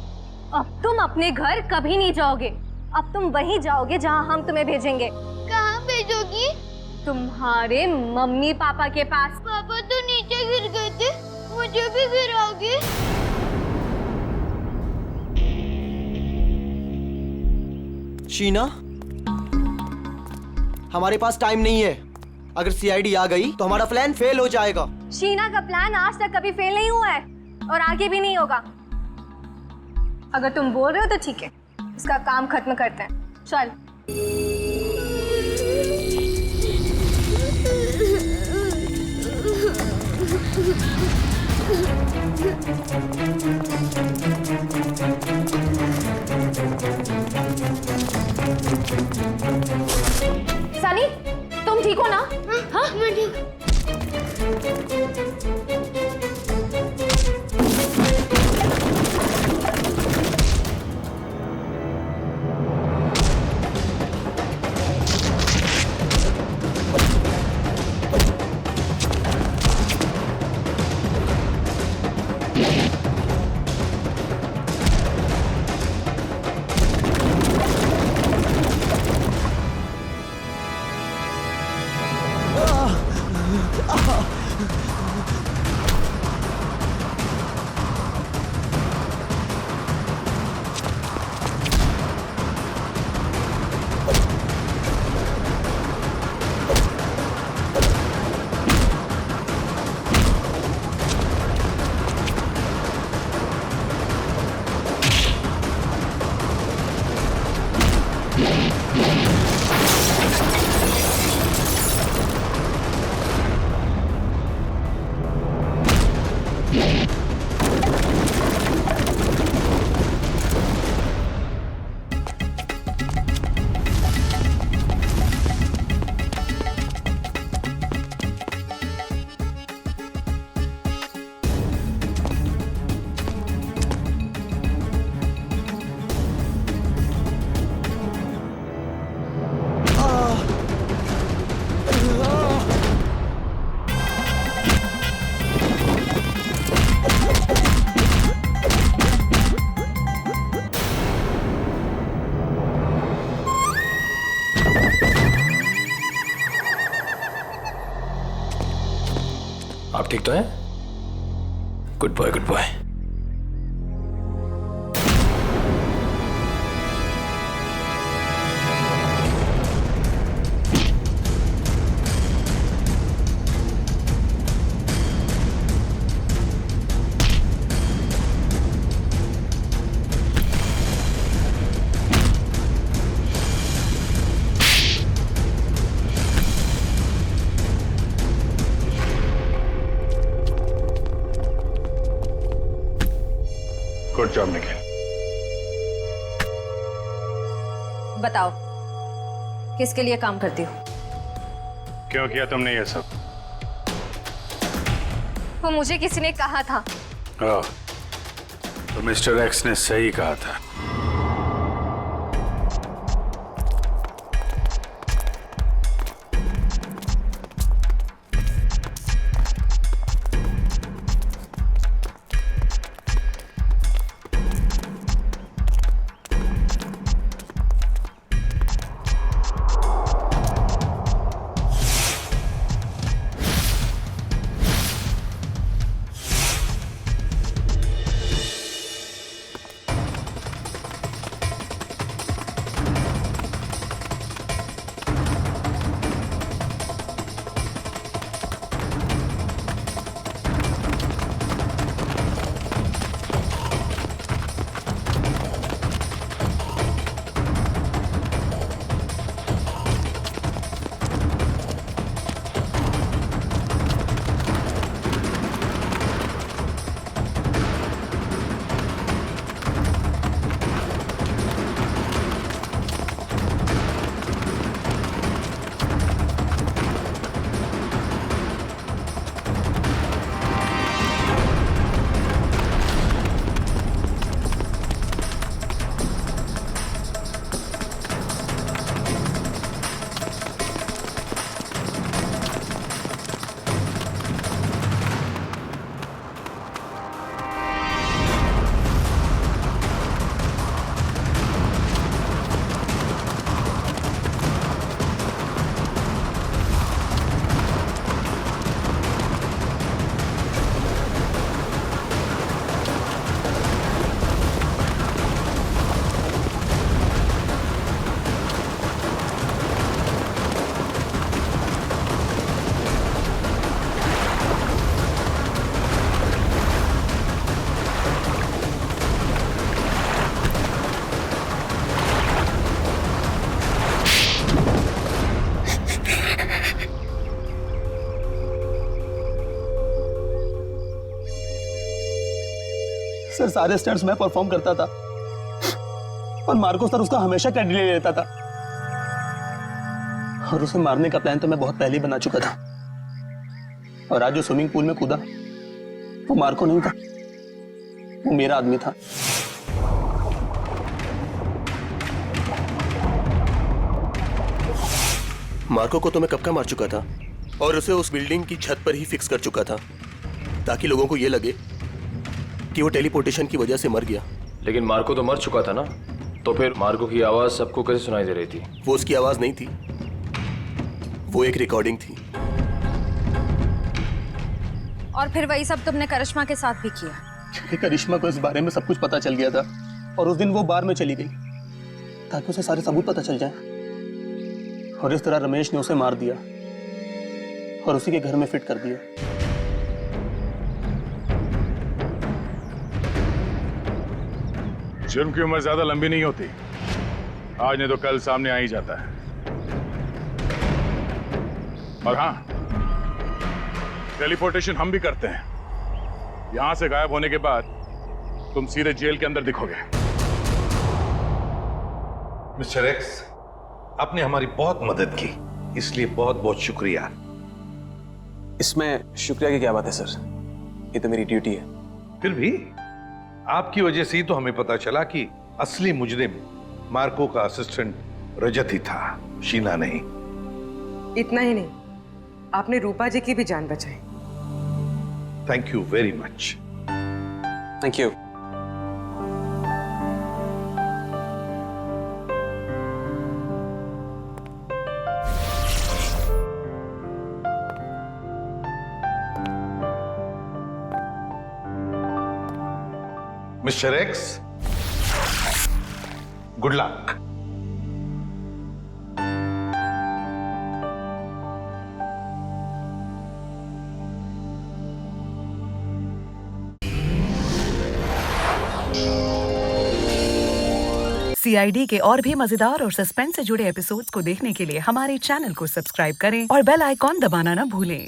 अब तुम अपने घर कभी नहीं जाओगे, अब तुम वहीं जाओगे जहां हम तुम्हें भेजेंगे। कहाँ भेजोगी? तुम्हारे मम्मी पापा के पास। पापा तो नीचे गिर गए थे, मुझे भी गिराओगे? शीना, हमारे पास टाइम नहीं है। अगर सीआईडी आ गई तो हमारा प्लान फेल हो जाएगा। शीना का प्लान आज तक कभी फेल नहीं हुआ है और आगे भी नहीं होगा। अगर तुम बोल रहे हो तो ठीक है, इसका काम खत्म करते हैं। चल। सनी, तुम ठीक हो ना? हाँ, मैं ठीक। आप ठीक तो हैं? Good boy, good boy. Good job Nikhil. बताओ, किसके लिए काम करती हो? क्यों किया तुमने ये सब? वो मुझे किसी ने कहा था। तो मिस्टर एक्स ने सही कहा था। सर सारे स्टंट्स मैं परफॉर्म करता था और मार्को सर उसका हमेशा क्रेडिट ले लेता था। और उसे मारने का प्लान तो मैं बहुत पहले ही बना चुका था। और आज जो स्विमिंग पूल में कूदा वो मार्को नहीं था, वो मेरा आदमी था। मार्को को तो मैं कब का मार चुका था और उसे उस बिल्डिंग की छत पर ही फिक्स कर चुका था ताकि लोगों को यह लगे कि वो टेलीपोर्टेशन की वजह से मर गया। लेकिन मार्को तो मर चुका था ना, तो फिर मार्को की आवाज सबको कैसे सुनाई दे रही थी? वो उसकी आवाज नहीं थी, वो एक रिकॉर्डिंग थी। और फिर वही सब तुमने करिश्मा के साथ भी किया? क्योंकि करिश्मा को इस बारे में सब कुछ पता चल गया था और उस दिन वो बार में चली गई ताकि उसे सारे सबूत पता चल जाए। और इस तरह रमेश ने उसे मार दिया और उसी के घर में फिट कर दिया। जुर्म की उम्र ज्यादा लंबी नहीं होती, आज नहीं तो कल सामने आ ही जाता है। और हाँ, टेलीपोर्टेशन हम भी करते हैं। यहां से गायब होने के बाद तुम सीधे जेल के अंदर दिखोगे। मिस्टर एक्स, आपने हमारी बहुत मदद की, इसलिए बहुत बहुत शुक्रिया। इसमें शुक्रिया की क्या बात है सर, ये तो मेरी ड्यूटी है। फिर भी आपकी वजह से ही तो हमें पता चला कि असली मुजरिम मार्को का असिस्टेंट रजत ही था, शीना नहीं। इतना ही नहीं, आपने रूपा जी की भी जान बचाई। Thank you very much. Thank you. Mister x, good luck. CID के और भी मजेदार और सस्पेंस से जुड़े एपिसोड्स को देखने के लिए हमारे चैनल को सब्सक्राइब करें और बेल आइकॉन दबाना ना भूलें।